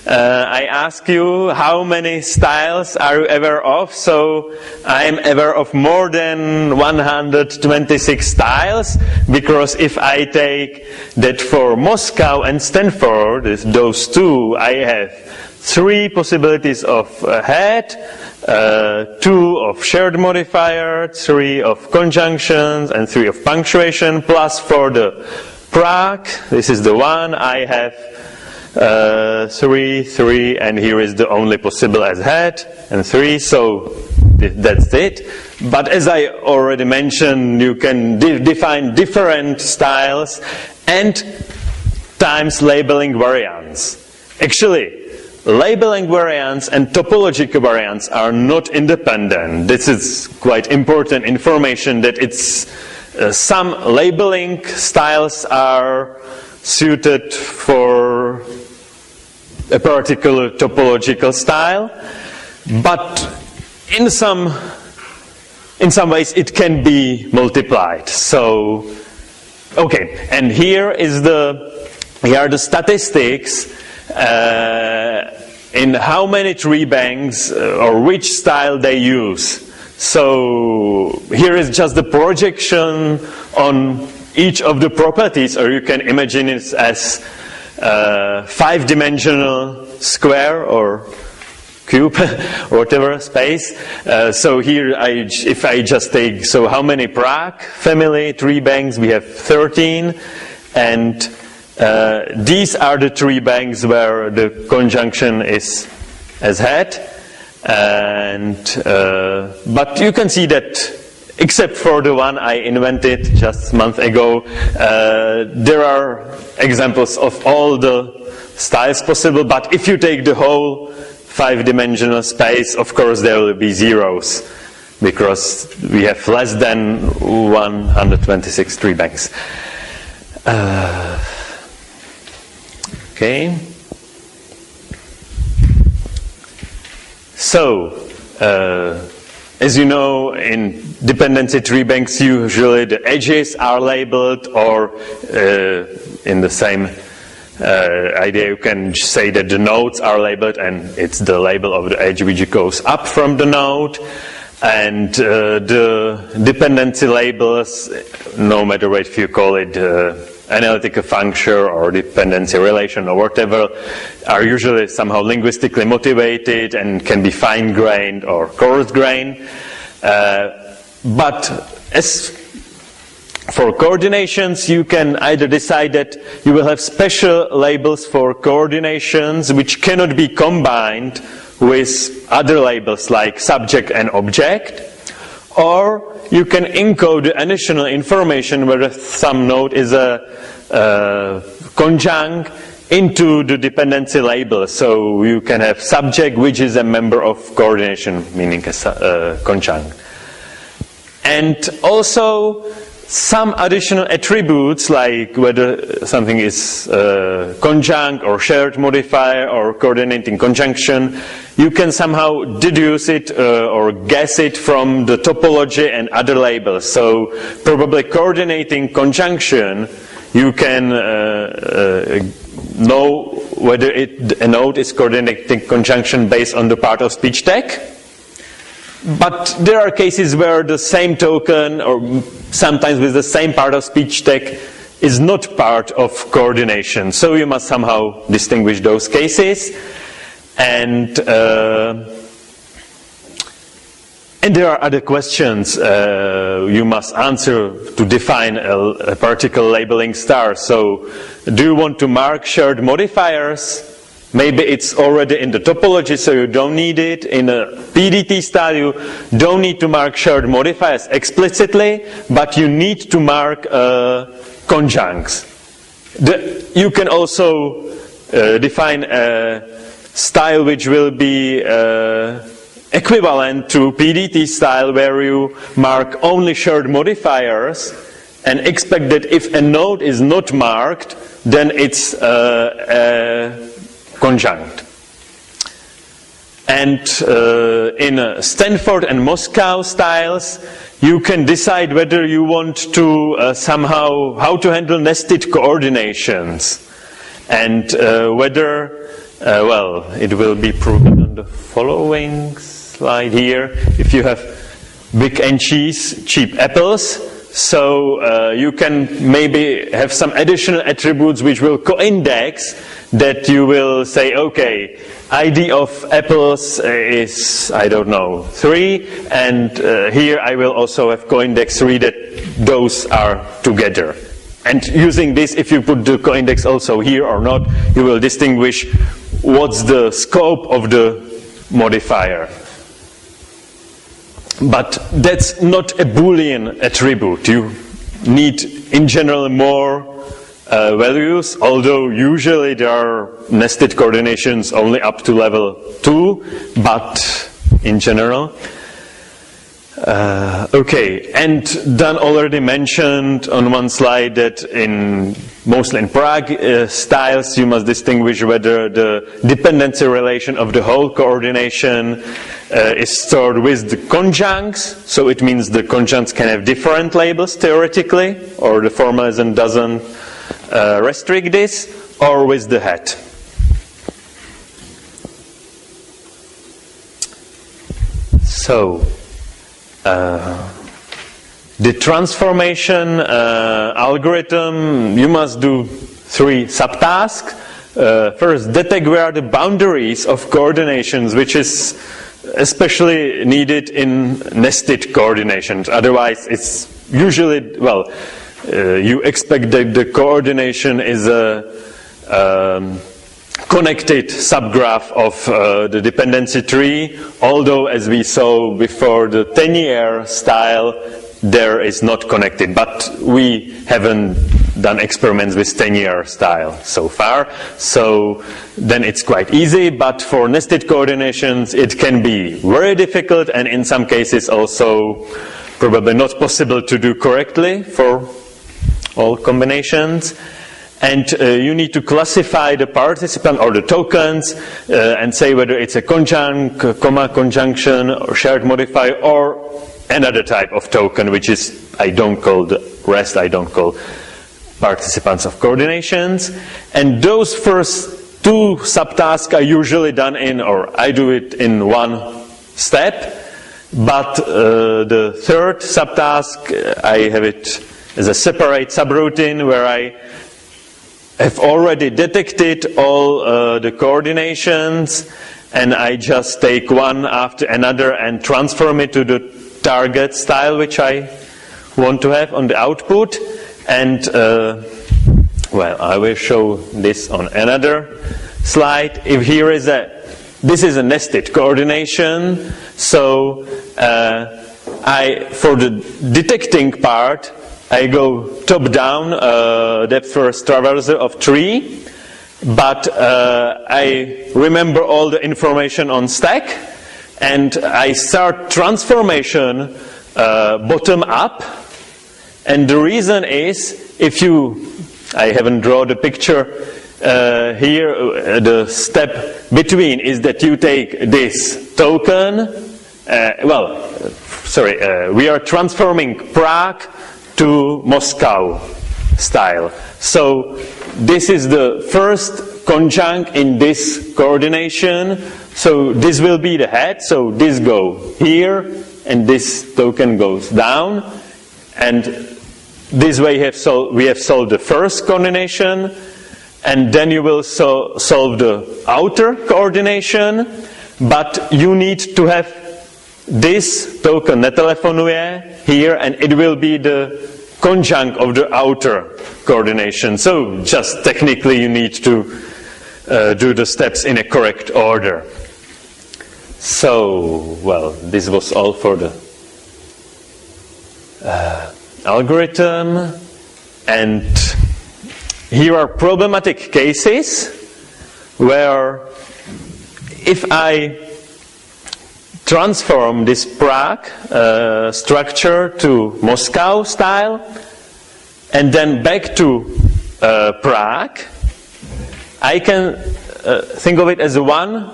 I ask you, how many styles are you aware of? So I'm aware of more than 126 styles, because if I take that for Moscow and Stanford, those 2, I have 3 possibilities of head, 2 of shared modifier, 3 of conjunctions, and 3 of punctuation, plus for the Prague, this is the one, I have 3, and here is the only possible as head, and 3, so that's it. But as I already mentioned, you can define different styles and times labeling variants. Actually, labeling variants and topological variants are not independent. This is quite important information, that it's some labeling styles are suited for a particular topological style, but in some ways it can be multiplied. So, okay, and here are the statistics in how many treebanks or which style they use. So here is just the projection on each of the properties, or you can imagine it as 5-dimensional square or cube or whatever space. So here, if I just take, so how many Prague family treebanks? We have 13, and these are the treebanks where the conjunction is as head. And but you can see that, except for the one I invented just a month ago, there are examples of all the styles possible, but if you take the whole 5-dimensional space, of course there will be zeros, because we have less than 126 treebanks. Okay. So, as you know, in dependency treebanks, usually the edges are labeled, or in the same idea, you can say that the nodes are labeled, and it's the label of the edge which goes up from the node. And the dependency labels, no matter what you call it, analytical function or dependency relation or whatever, are usually somehow linguistically motivated and can be fine-grained or coarse-grained. But as for coordinations, you can either decide that you will have special labels for coordinations which cannot be combined with other labels like subject and object, or you can encode additional information whether some node is a conjunct into the dependency label. So you can have subject which is a member of coordination, meaning a conjunct. And also some additional attributes like whether something is conjunct or shared modifier or coordinating conjunction, you can somehow deduce it or guess it from the topology and other labels. So probably coordinating conjunction, you can know whether a node is coordinating conjunction based on the part of speech tag. But there are cases where the same token, or sometimes with the same part of speech tag, is not part of coordination. So you must somehow distinguish those cases. And there are other questions you must answer to define a particular labeling star. So, do you want to mark shared modifiers? Maybe it's already in the topology, so you don't need it. In a PDT style, you don't need to mark shared modifiers explicitly, but you need to mark conjuncts. You can also define a style which will be equivalent to PDT style, where you mark only shared modifiers and expect that if a node is not marked, then it's conjunct. And in Stanford and Moscow styles, you can decide whether you want to somehow, how to handle nested coordinations. And whether, well, it will be proven on the following slide here. If you have big and cheap apples, so you can maybe have some additional attributes which will co-index, that you will say, okay, ID of apples is, I don't know, 3, and here I will also have co-index 3, that those are together. And using this, if you put the co-index also here or not, you will distinguish what's the scope of the modifier. But that's not a Boolean attribute. You need, in general, more values, although usually there are nested coordinations only up to level 2, but in general. Okay, and Dan already mentioned on one slide that mostly in Prague styles, you must distinguish whether the dependency relation of the whole coordination is stored with the conjuncts, so it means the conjuncts can have different labels theoretically, or the formalism doesn't restrict this, or with the head. So, the transformation algorithm, you must do 3 subtasks. First, detect where are the boundaries of coordinations, which is especially needed in nested coordinations. Otherwise, it's usually, well, you expect that the coordination is a connected subgraph of the dependency tree, although as we saw before the 10-year style, there is not connected. But we haven't done experiments with 10-year style so far, so then it's quite easy. But for nested coordinations, it can be very difficult, and in some cases also probably not possible to do correctly for all combinations. And you need to classify the participant or the tokens and say whether it's a conjunct, comma conjunction, or shared modifier, or another type of token, which is, I don't call the rest, I don't call participants of coordinations. And those first 2 subtasks are usually done in, or I do it in one step. But the third subtask, I have it as a separate subroutine where I have already detected all the coordinations, and I just take one after another and transform it to the target style which I want to have on the output. And well, I will show this on another slide. If here is a this is a nested coordination, so for the detecting part, I go top-down, depth first traversal of tree, but I remember all the information on stack, and I start transformation bottom up, and the reason is, I haven't drawn the picture here, the step between is that you take this token, we are transforming Prague to Moscow style. So this is the first conjunct in this coordination. So this will be the head. So this goes here, and this token goes down. And this way we have solved the first coordination. And then you will solve the outer coordination. But you need to have this token netelefonuje here, and it will be the conjunct of the outer coordination. So just technically you need to do the steps in a correct order. So, well, this was all for the algorithm. And here are problematic cases where if I transform this Prague structure to Moscow style and then back to Prague, I can think of it as one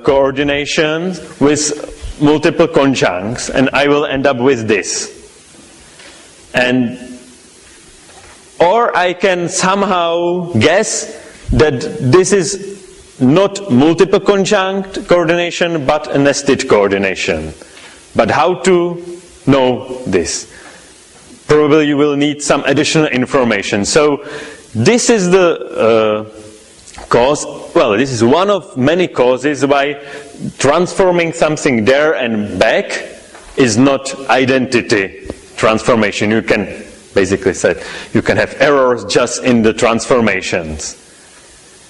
coordination with multiple conjuncts, and I will end up with this. Or I can somehow guess that this is not multiple conjunct coordination, but a nested coordination. But how to know this? Probably you will need some additional information. So this is the cause, well, this is one of many causes why transforming something there and back is not identity transformation. You can basically say you can have errors just in the transformations.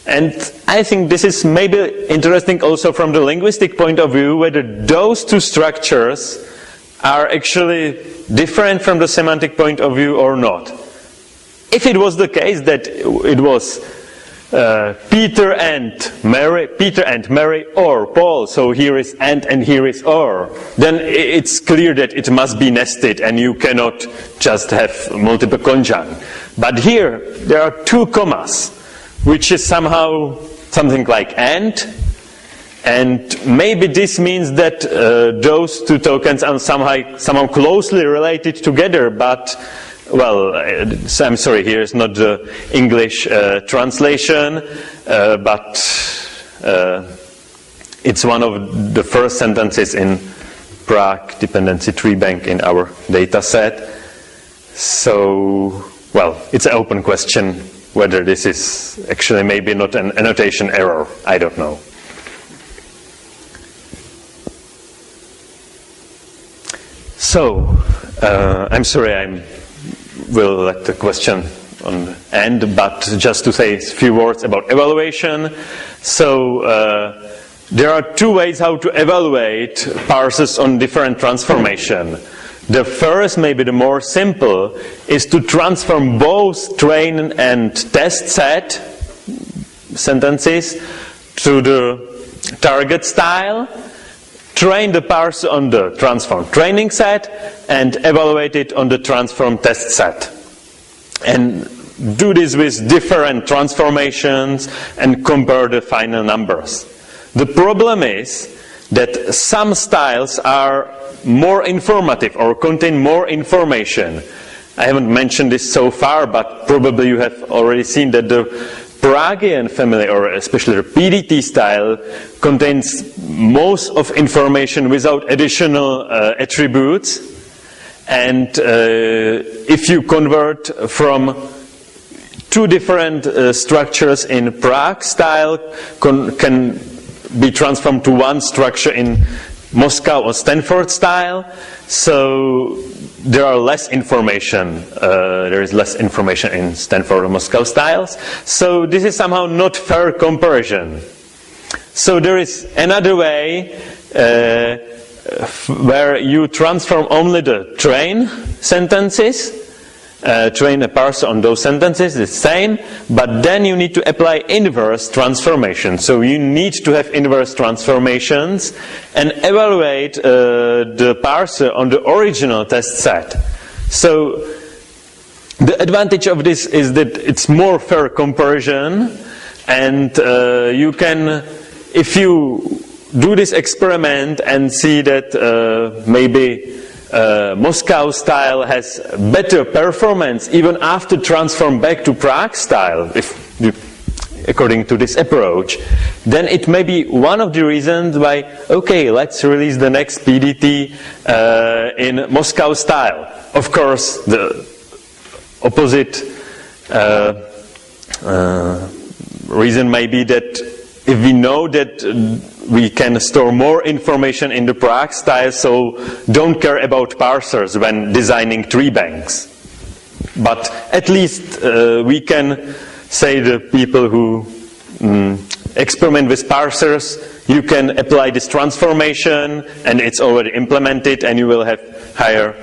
And I think this is maybe interesting also from the linguistic point of view, whether those two structures are actually different from the semantic point of view or not. If it was the case that it was Peter and Mary or Paul, so here is and here is or, then it's clear that it must be nested and you cannot just have multiple conjunct. But here there are two commas, which is somehow something like and maybe this means that those two tokens are somehow closely related together, but well, I'm sorry, here is not the English translation, but it's one of the first sentences in Prague Dependency Treebank in our data set. So, well, it's an open question whether this is actually maybe not an annotation error. I don't know. So, I'm sorry, I will let the question on end, but just to say a few words about evaluation. So, there are two ways how to evaluate parsers on different transformation. The first, maybe the more simple, is to transform both train and test set sentences to the target style, train the parser on the transform training set, and evaluate it on the transform test set. And do this with different transformations and compare the final numbers. The problem is that some styles are more informative or contain more information. I haven't mentioned this so far, but probably you have already seen that the Pragian family, or especially the PDT style, contains most of information without additional attributes. And if you convert from two different structures in Prague style, can be transformed to one structure in Moscow or Stanford style, so there are less information. There is less information in Stanford or Moscow styles. So this is somehow not fair comparison. So there is another way where you transform only the train sentences, train a parser on those sentences, the same, but then you need to apply inverse transformation. So you need to have inverse transformations and evaluate the parser on the original test set. So the advantage of this is that it's more fair comparison, and you can, if you do this experiment and see that maybe Moscow style has better performance even after transform back to Prague style, if you, according to this approach, then it may be one of the reasons why, okay, let's release the next PDT in Moscow style. Of course, the opposite reason may be that if we know that we can store more information in the Prague style, so don't care about parsers when designing tree banks. But at least we can say the people who experiment with parsers, you can apply this transformation and it's already implemented and you will have higher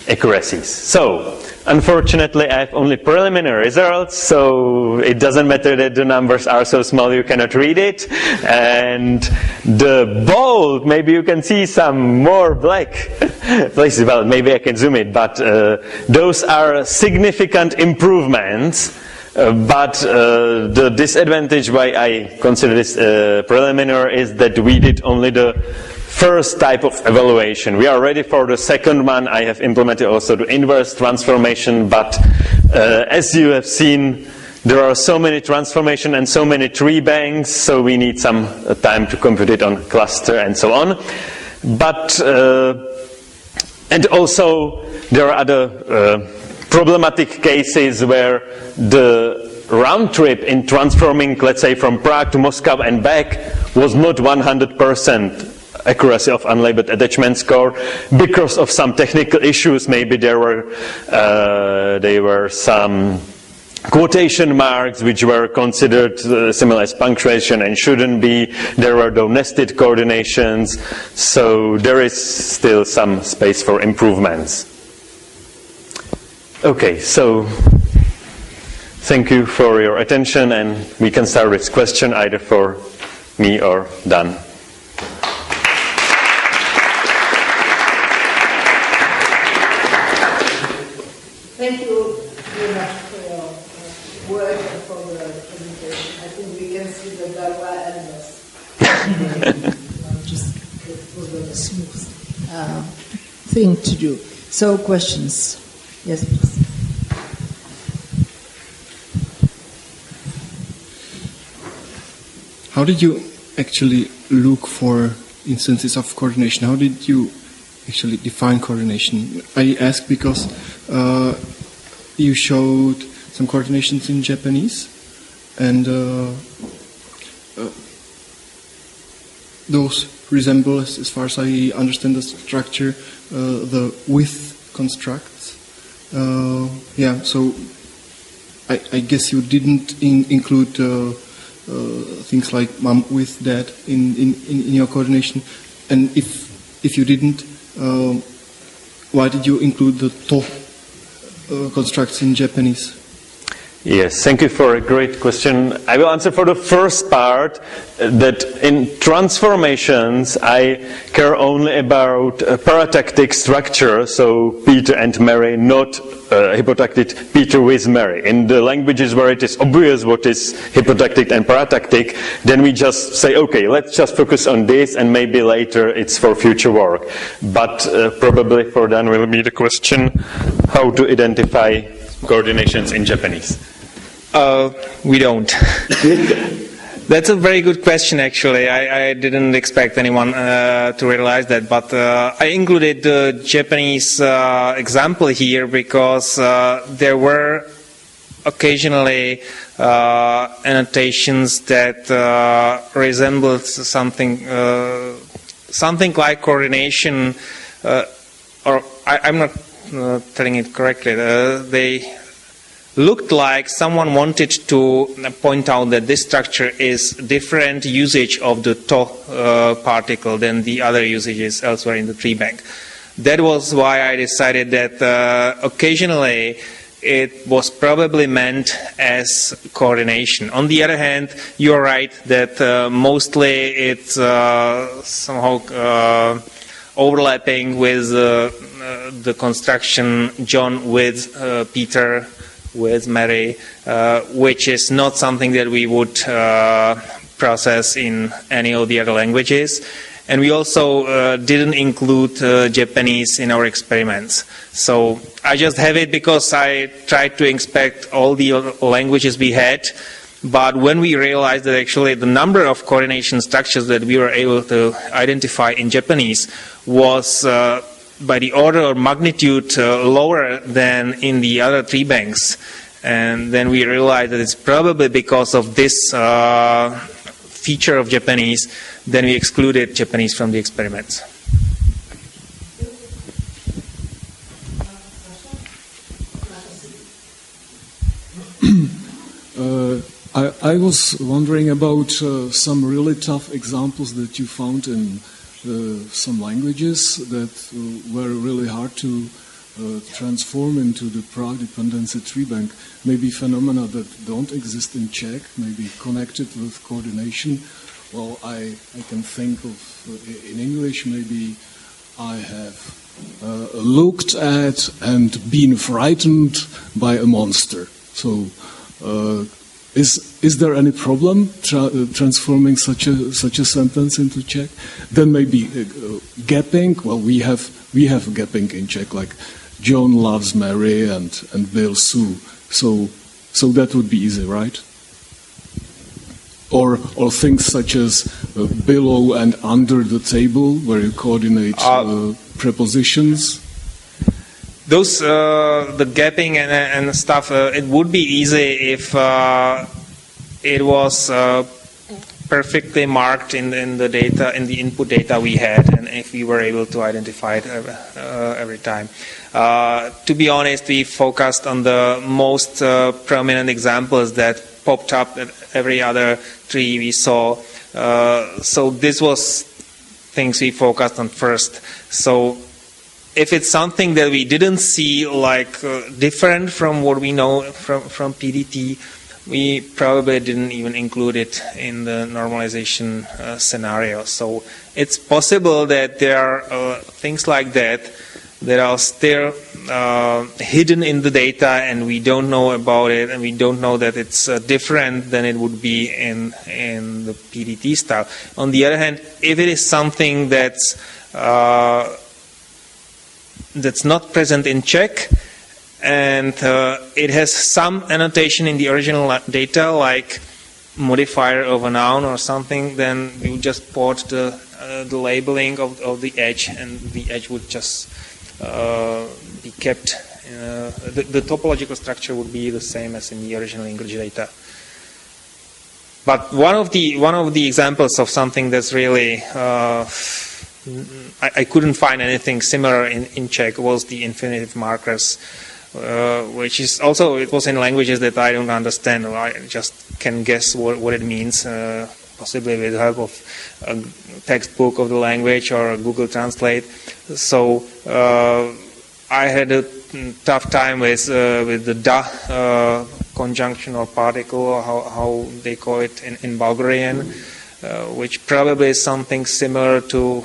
accuracies. So, unfortunately, I have only preliminary results, so it doesn't matter that the numbers are so small you cannot read it. And the bold, maybe you can see some more black places. Well, maybe I can zoom it, but those are significant improvements. But the disadvantage why I consider this preliminary is that we did only the first type of evaluation. We are ready for the second one. I have implemented also the inverse transformation, but as you have seen, there are so many transformations and so many tree banks, so we need some time to compute it on cluster and so on. But and also there are other problematic cases where the round trip in transforming, let's say, from Prague to Moscow and back was not 100% accuracy of unlabeled attachment score because of some technical issues. Maybe there were some quotation marks which were considered similar as punctuation and shouldn't be. There were no nested coordinations, so there is still some space for improvements. Okay, so thank you for your attention, and we can start with question either for me or Dan. Thank you very much for your work and for the presentation. I think we can see that there were animals. Just it was a smooth thing to do. So questions? Yes, please. How did you actually look for instances of coordination? How did you actually define coordination? I ask because you showed some coordinations in Japanese, and those resemble, as far as I understand the structure, the with constructs. Yeah, so I guess you didn't include things like mom with dad in your coordination, and if you didn't, why did you include the to constructs in Japanese? Yes, thank you for a great question. I will answer for the first part, that in transformations I care only about paratactic structure, so Peter and Mary, not hypotactic Peter with Mary. In the languages where it is obvious what is hypotactic and paratactic, then we just say, okay, let's just focus on this and maybe later it's for future work. But probably for Dan will be the question, how to identify coordinations in Japanese. We don't. That's a very good question, actually. I didn't expect anyone to realize that, but I included the Japanese example here because there were occasionally annotations that resembled something like coordination, or I'm not telling it correctly. looked like someone wanted to point out that this structure is different usage of the to particle than the other usages elsewhere in the tree bank. That was why I decided that occasionally it was probably meant as coordination. On the other hand, you're right that mostly it's somehow overlapping with the construction John with Peter with Mary, which is not something that we would process in any of the other languages. And we also didn't include Japanese in our experiments. So I just have it because I tried to inspect all the languages we had. But when we realized that actually the number of coordination structures that we were able to identify in Japanese was by the order of magnitude lower than in the other tree banks. And then we realized that it's probably because of this feature of Japanese, then we excluded Japanese from the experiments. I was wondering about some really tough examples that you found in some languages that were really hard to transform into the Prague dependency treebank. Maybe phenomena that don't exist in Czech, maybe connected with coordination. Well, I can think of, in English, maybe I have looked at and been frightened by a monster. So, is there any problem transforming such a sentence into Czech? Then maybe gapping. Well, we have gapping in Czech, like John loves Mary and Bill Sue. So that would be easy, right? Or things such as below and under the table, where you coordinate prepositions. Those, the gapping and stuff, it would be easy if it was perfectly marked in the data, in the input data we had, and if we were able to identify it every time. To be honest, we focused on the most prominent examples that popped up at every other tree we saw. So this was things we focused on first. So if it's something that we didn't see like different from what we know from PDT, we probably didn't even include it in the normalization scenario. So it's possible that there are things like that that are still hidden in the data, and we don't know about it, and we don't know that it's different than it would be in the PDT style. On the other hand, if it is something that's not present in Czech, and it has some annotation in the original data, like modifier of a noun or something, then you just port the labeling of the edge, and the edge would just be kept. The topological structure would be the same as in the original English data. But one of the examples of something that's really I couldn't find anything similar in Czech was the infinitive markers, which is also, it was in languages that I don't understand. I just can guess what it means, possibly with the help of a textbook of the language or Google Translate. So I had a tough time with the da conjunction or particle, or how they call it in Bulgarian, which probably is something similar to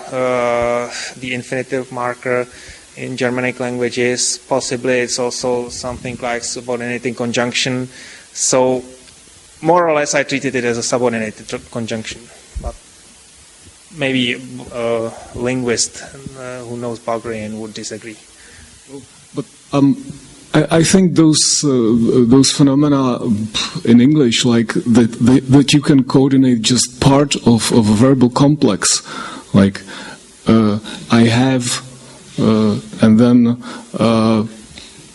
the infinitive marker in Germanic languages. Possibly it's also something like subordinating conjunction. So more or less I treated it as a subordinated conjunction. But maybe a linguist who knows Bulgarian would disagree. But I think those phenomena in English, like that you can coordinate just part of a verbal complex, like I have, and then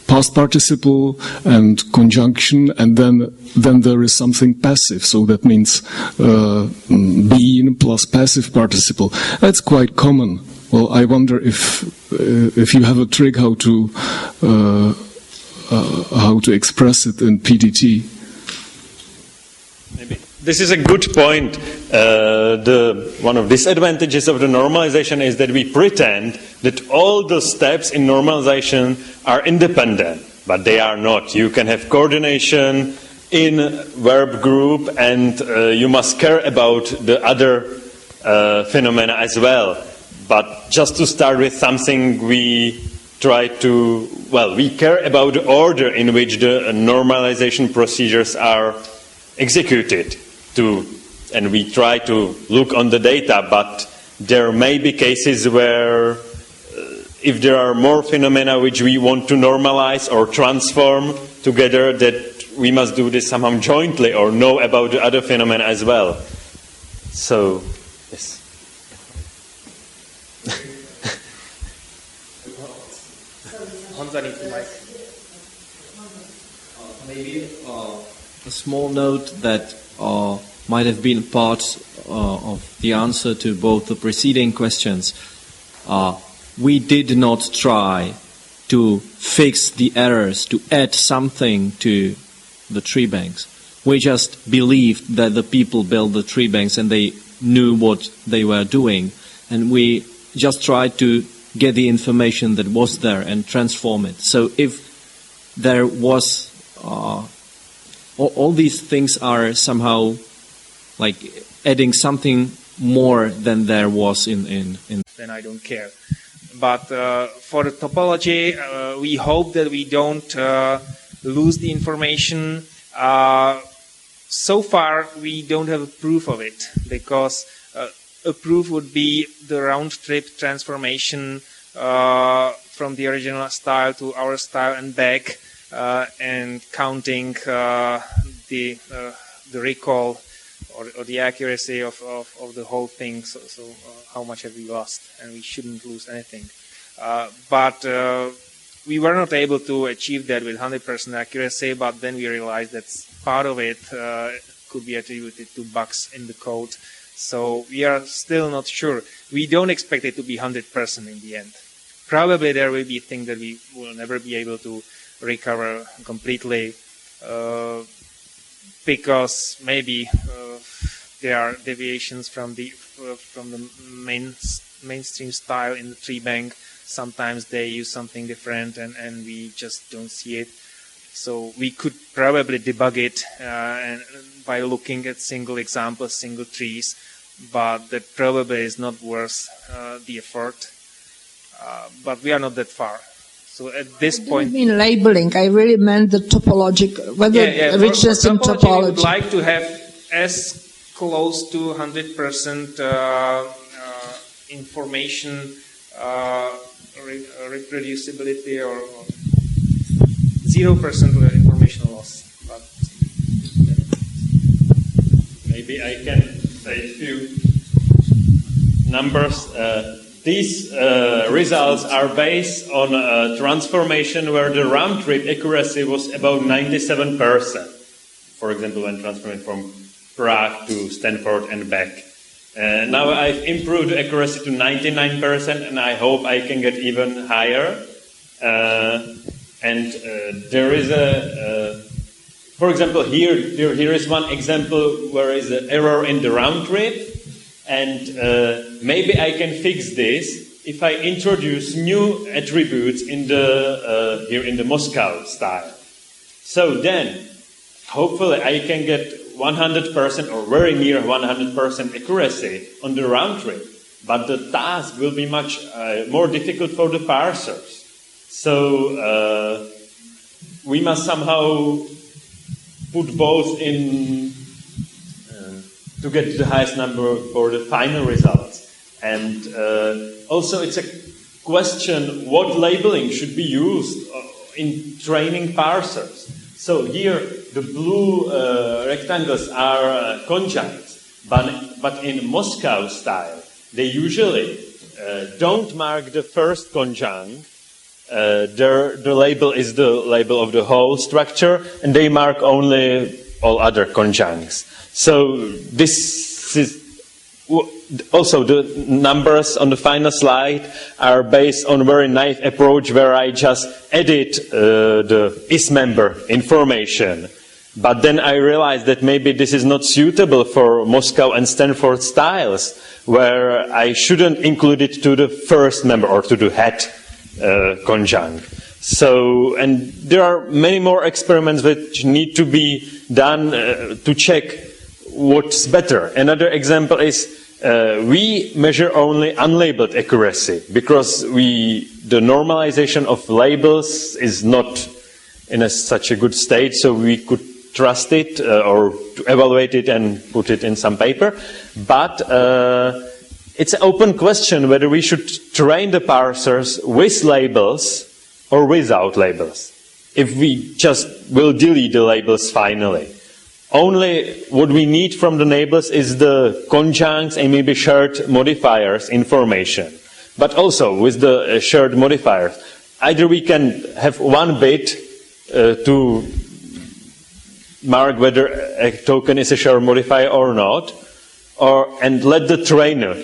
past participle and conjunction, and then there is something passive. So that means been plus passive participle. That's quite common. Well, I wonder if you have a trick how how to express it in PDT. Maybe. This is a good point. One of the disadvantages of the normalization is that we pretend that all the steps in normalization are independent, but they are not. You can have coordination in verb group, and you must care about the other phenomena as well. But just to start with something, we try to, well, we care about the order in which the normalization procedures are executed and we try to look on the data, but there may be cases where if there are more phenomena which we want to normalize or transform together, that we must do this somehow jointly or know about the other phenomena as well. So, yes. Maybe a small note that might have been part of the answer to both the preceding questions. We did not try to fix the errors, to add something to the tree banks. We just believed that the people built the tree banks and they knew what they were doing. And we just tried to get the information that was there and transform it. So if there was, all these things are somehow like adding something more than there was in. Then I don't care. But for the topology, we hope that we don't lose the information. So far, we don't have a proof of it, because a proof would be the round-trip transformation from the original style to our style and back, and counting the recall or the accuracy of the whole thing. So how much have we lost? And we shouldn't lose anything. But we were not able to achieve that with 100% accuracy, but then we realized that part of it could be attributed to bugs in the code. So we are still not sure. We don't expect it to be 100% in the end. Probably there will be things that we will never be able to recover completely, because maybe there are deviations from the mainstream style in the tree bank. Sometimes they use something different, and we just don't see it. So we could probably debug it and by looking at single examples, single trees, but that probably is not worth the effort. But we are not that far. So at this point, I didn't mean labeling. I really meant the topological, whether richness in topology. We would like to have as close to 100% information reproducibility or 0% information loss. But maybe I can say a few numbers. These results are based on a transformation where the round-trip accuracy was about 97%. For example, when transferring from Prague to Stanford and back. Now I've improved the accuracy to 99%, and I hope I can get even higher. There is for example, here is one example where is an error in the round trip, and maybe I can fix this if I introduce new attributes in the here in the Moscow style. So then, hopefully, I can get 100% or very near 100% accuracy on the round trip, but the task will be much more difficult for the parsers. So we must somehow put both in to get the highest number for the final results. And also it's a question what labeling should be used in training parsers. So here the blue rectangles are conjuncts, but in Moscow style they usually don't mark the first conjunct. The label is the label of the whole structure, and they mark only all other conjuncts. So this is also the numbers on the final slide are based on a very naive approach where I just edit the is member information. But then I realized that maybe this is not suitable for Moscow and Stanford styles, where I shouldn't include it to the first member or to the head conjunct. So, and there are many more experiments which need to be done to check what's better. Another example is we measure only unlabeled accuracy because the normalization of labels is not in such a good state, so we could trust it or to evaluate it and put it in some paper. But it's an open question whether we should train the parsers with labels or without labels. If we just will delete the labels finally. Only what we need from the labels is the conjuncts and maybe shared modifiers information. But also with the shared modifiers, either we can have one bit to mark whether a token is a shared modifier or not, and let the trainer,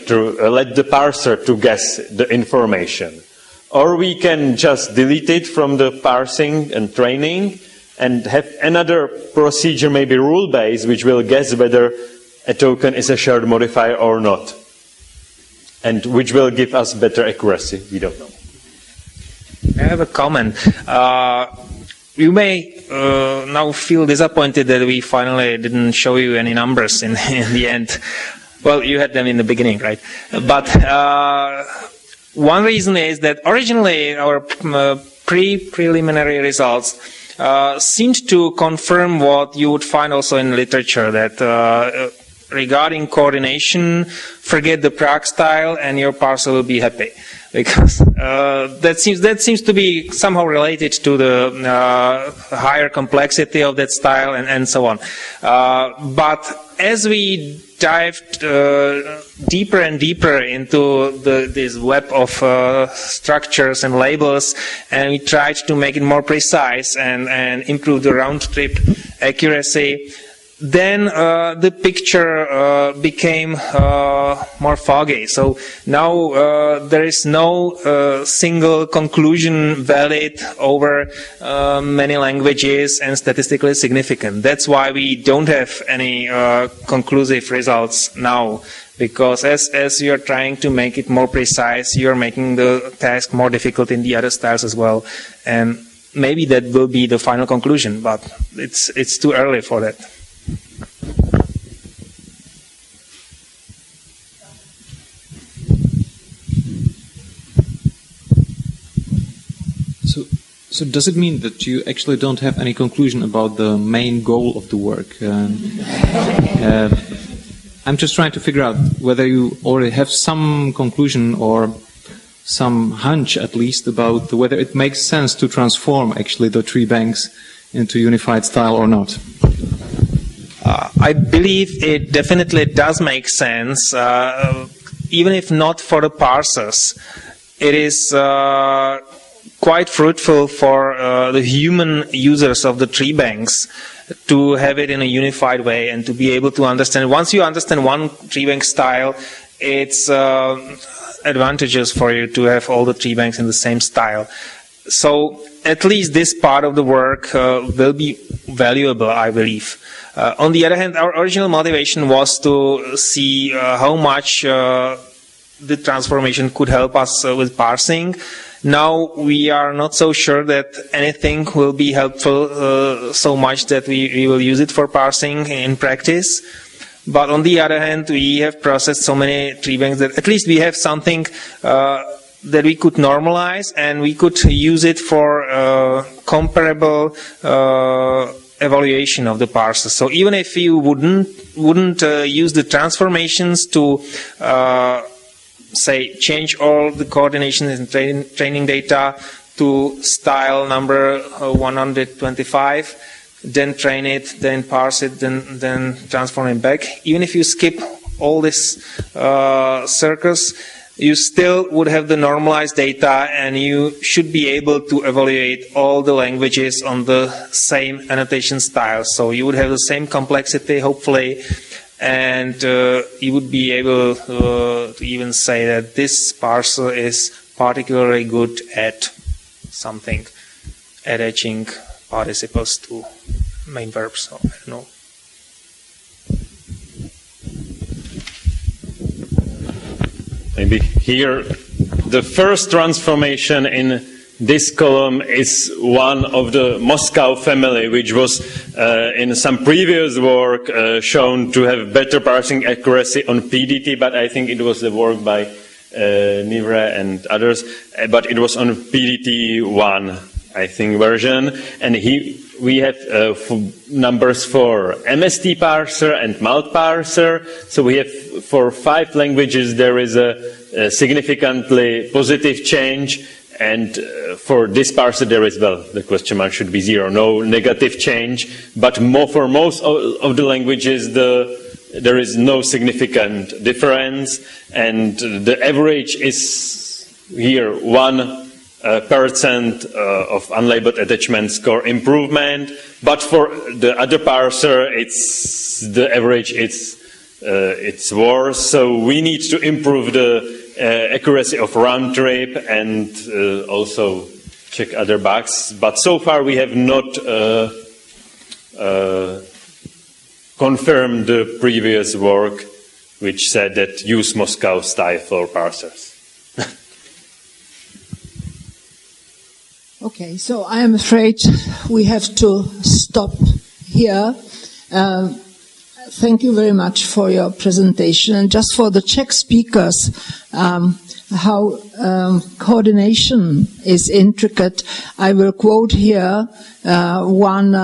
let the parser to guess the information. Or we can just delete it from the parsing and training and have another procedure, maybe rule-based, which will guess whether a token is a shared modifier or not, and which will give us better accuracy. We don't know. I have a comment. You may now feel disappointed that we finally didn't show you any numbers in the end. Well, you had them in the beginning, right? But one reason is that originally our preliminary results seemed to confirm what you would find also in literature, that regarding coordination, forget the Prague style and your parser will be happy. Because that seems to be somehow related to the higher complexity of that style and so on. But as we dived deeper and deeper into this web of structures and labels, and we tried to make it more precise and improve the round-trip accuracy, then the picture became more foggy. So now there is no single conclusion valid over many languages and statistically significant. That's why we don't have any conclusive results now, because as you're trying to make it more precise, you're making the task more difficult in the other styles as well. And maybe that will be the final conclusion, but it's too early for that. So does it mean that you actually don't have any conclusion about the main goal of the work? I'm just trying to figure out whether you already have some conclusion or some hunch at least about whether it makes sense to transform actually the tree banks into unified style or not. I believe it definitely does make sense, even if not for the parsers. It is quite fruitful for the human users of the tree banks to have it in a unified way and to be able to understand. Once you understand one tree bank style, it's advantageous for you to have all the tree banks in the same style. So at least this part of the work will be valuable, I believe. On the other hand, our original motivation was to see how much the transformation could help us with parsing. Now we are not so sure that anything will be helpful so much that we will use it for parsing in practice. But on the other hand, we have processed so many tree banks that at least we have something that we could normalize, and we could use it for comparable evaluation of the parser. So even if you wouldn't use the transformations to say change all the coordinations in training data to style number 125, then train it, then parse it, then transform it back. Even if you skip all this circus, you still would have the normalized data, and you should be able to evaluate all the languages on the same annotation style. So you would have the same complexity, hopefully, and you would be able to even say that this parser is particularly good at something, attaching participles to main verbs, or I don't know. Maybe here, the first transformation in this column is one of the Moscow family, which was in some previous work shown to have better parsing accuracy on PDT, but I think it was the work by Nivre and others, but it was on PDT-1, I think, version, and we have numbers for MST parser and malt parser. So we have, for 5 languages, there is a significantly positive change, and for this parser there is, well, the question mark should be 0, no negative change, but for most of the languages there is no significant difference, and the average is here 1% of unlabeled attachment score improvement, but for the other parser, the average it's worse. So we need to improve the accuracy of round trip and also check other bugs. But so far we have not confirmed the previous work, which said that use Moscow style for parsers. Okay, so I am afraid we have to stop here. Thank you very much for your presentation. And just for the Czech speakers, how coordination is intricate, I will quote here one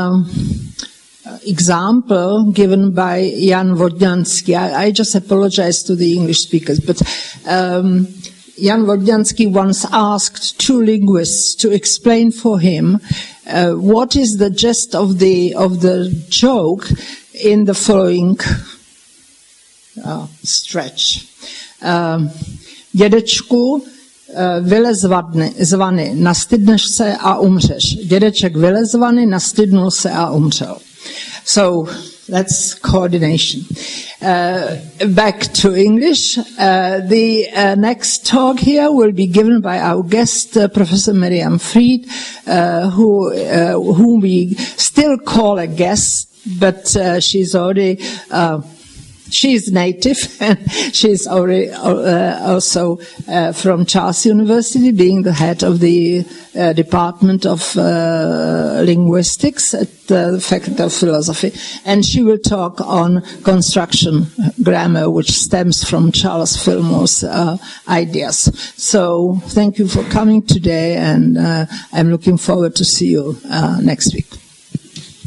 example given by Jan Vodňanský. I just apologize to the English speakers, but Jan Vodňanský once asked 2 linguists to explain for him what is the gist of the joke in the following stretch. Dědečku, vylez z vany, nastydneš se a umřeš. Dědeček vylez z vany, nastydnul se a umřel. So that's coordination. Back to English. The next talk here will be given by our guest, Professor Miriam Fried, whom we still call a guest, but she's already she's native, and she's already also from Charles University, being the head of the Department of Linguistics at the Faculty of Philosophy. And she will talk on construction grammar, which stems from Charles Fillmore's ideas. So thank you for coming today, and I'm looking forward to see you next week.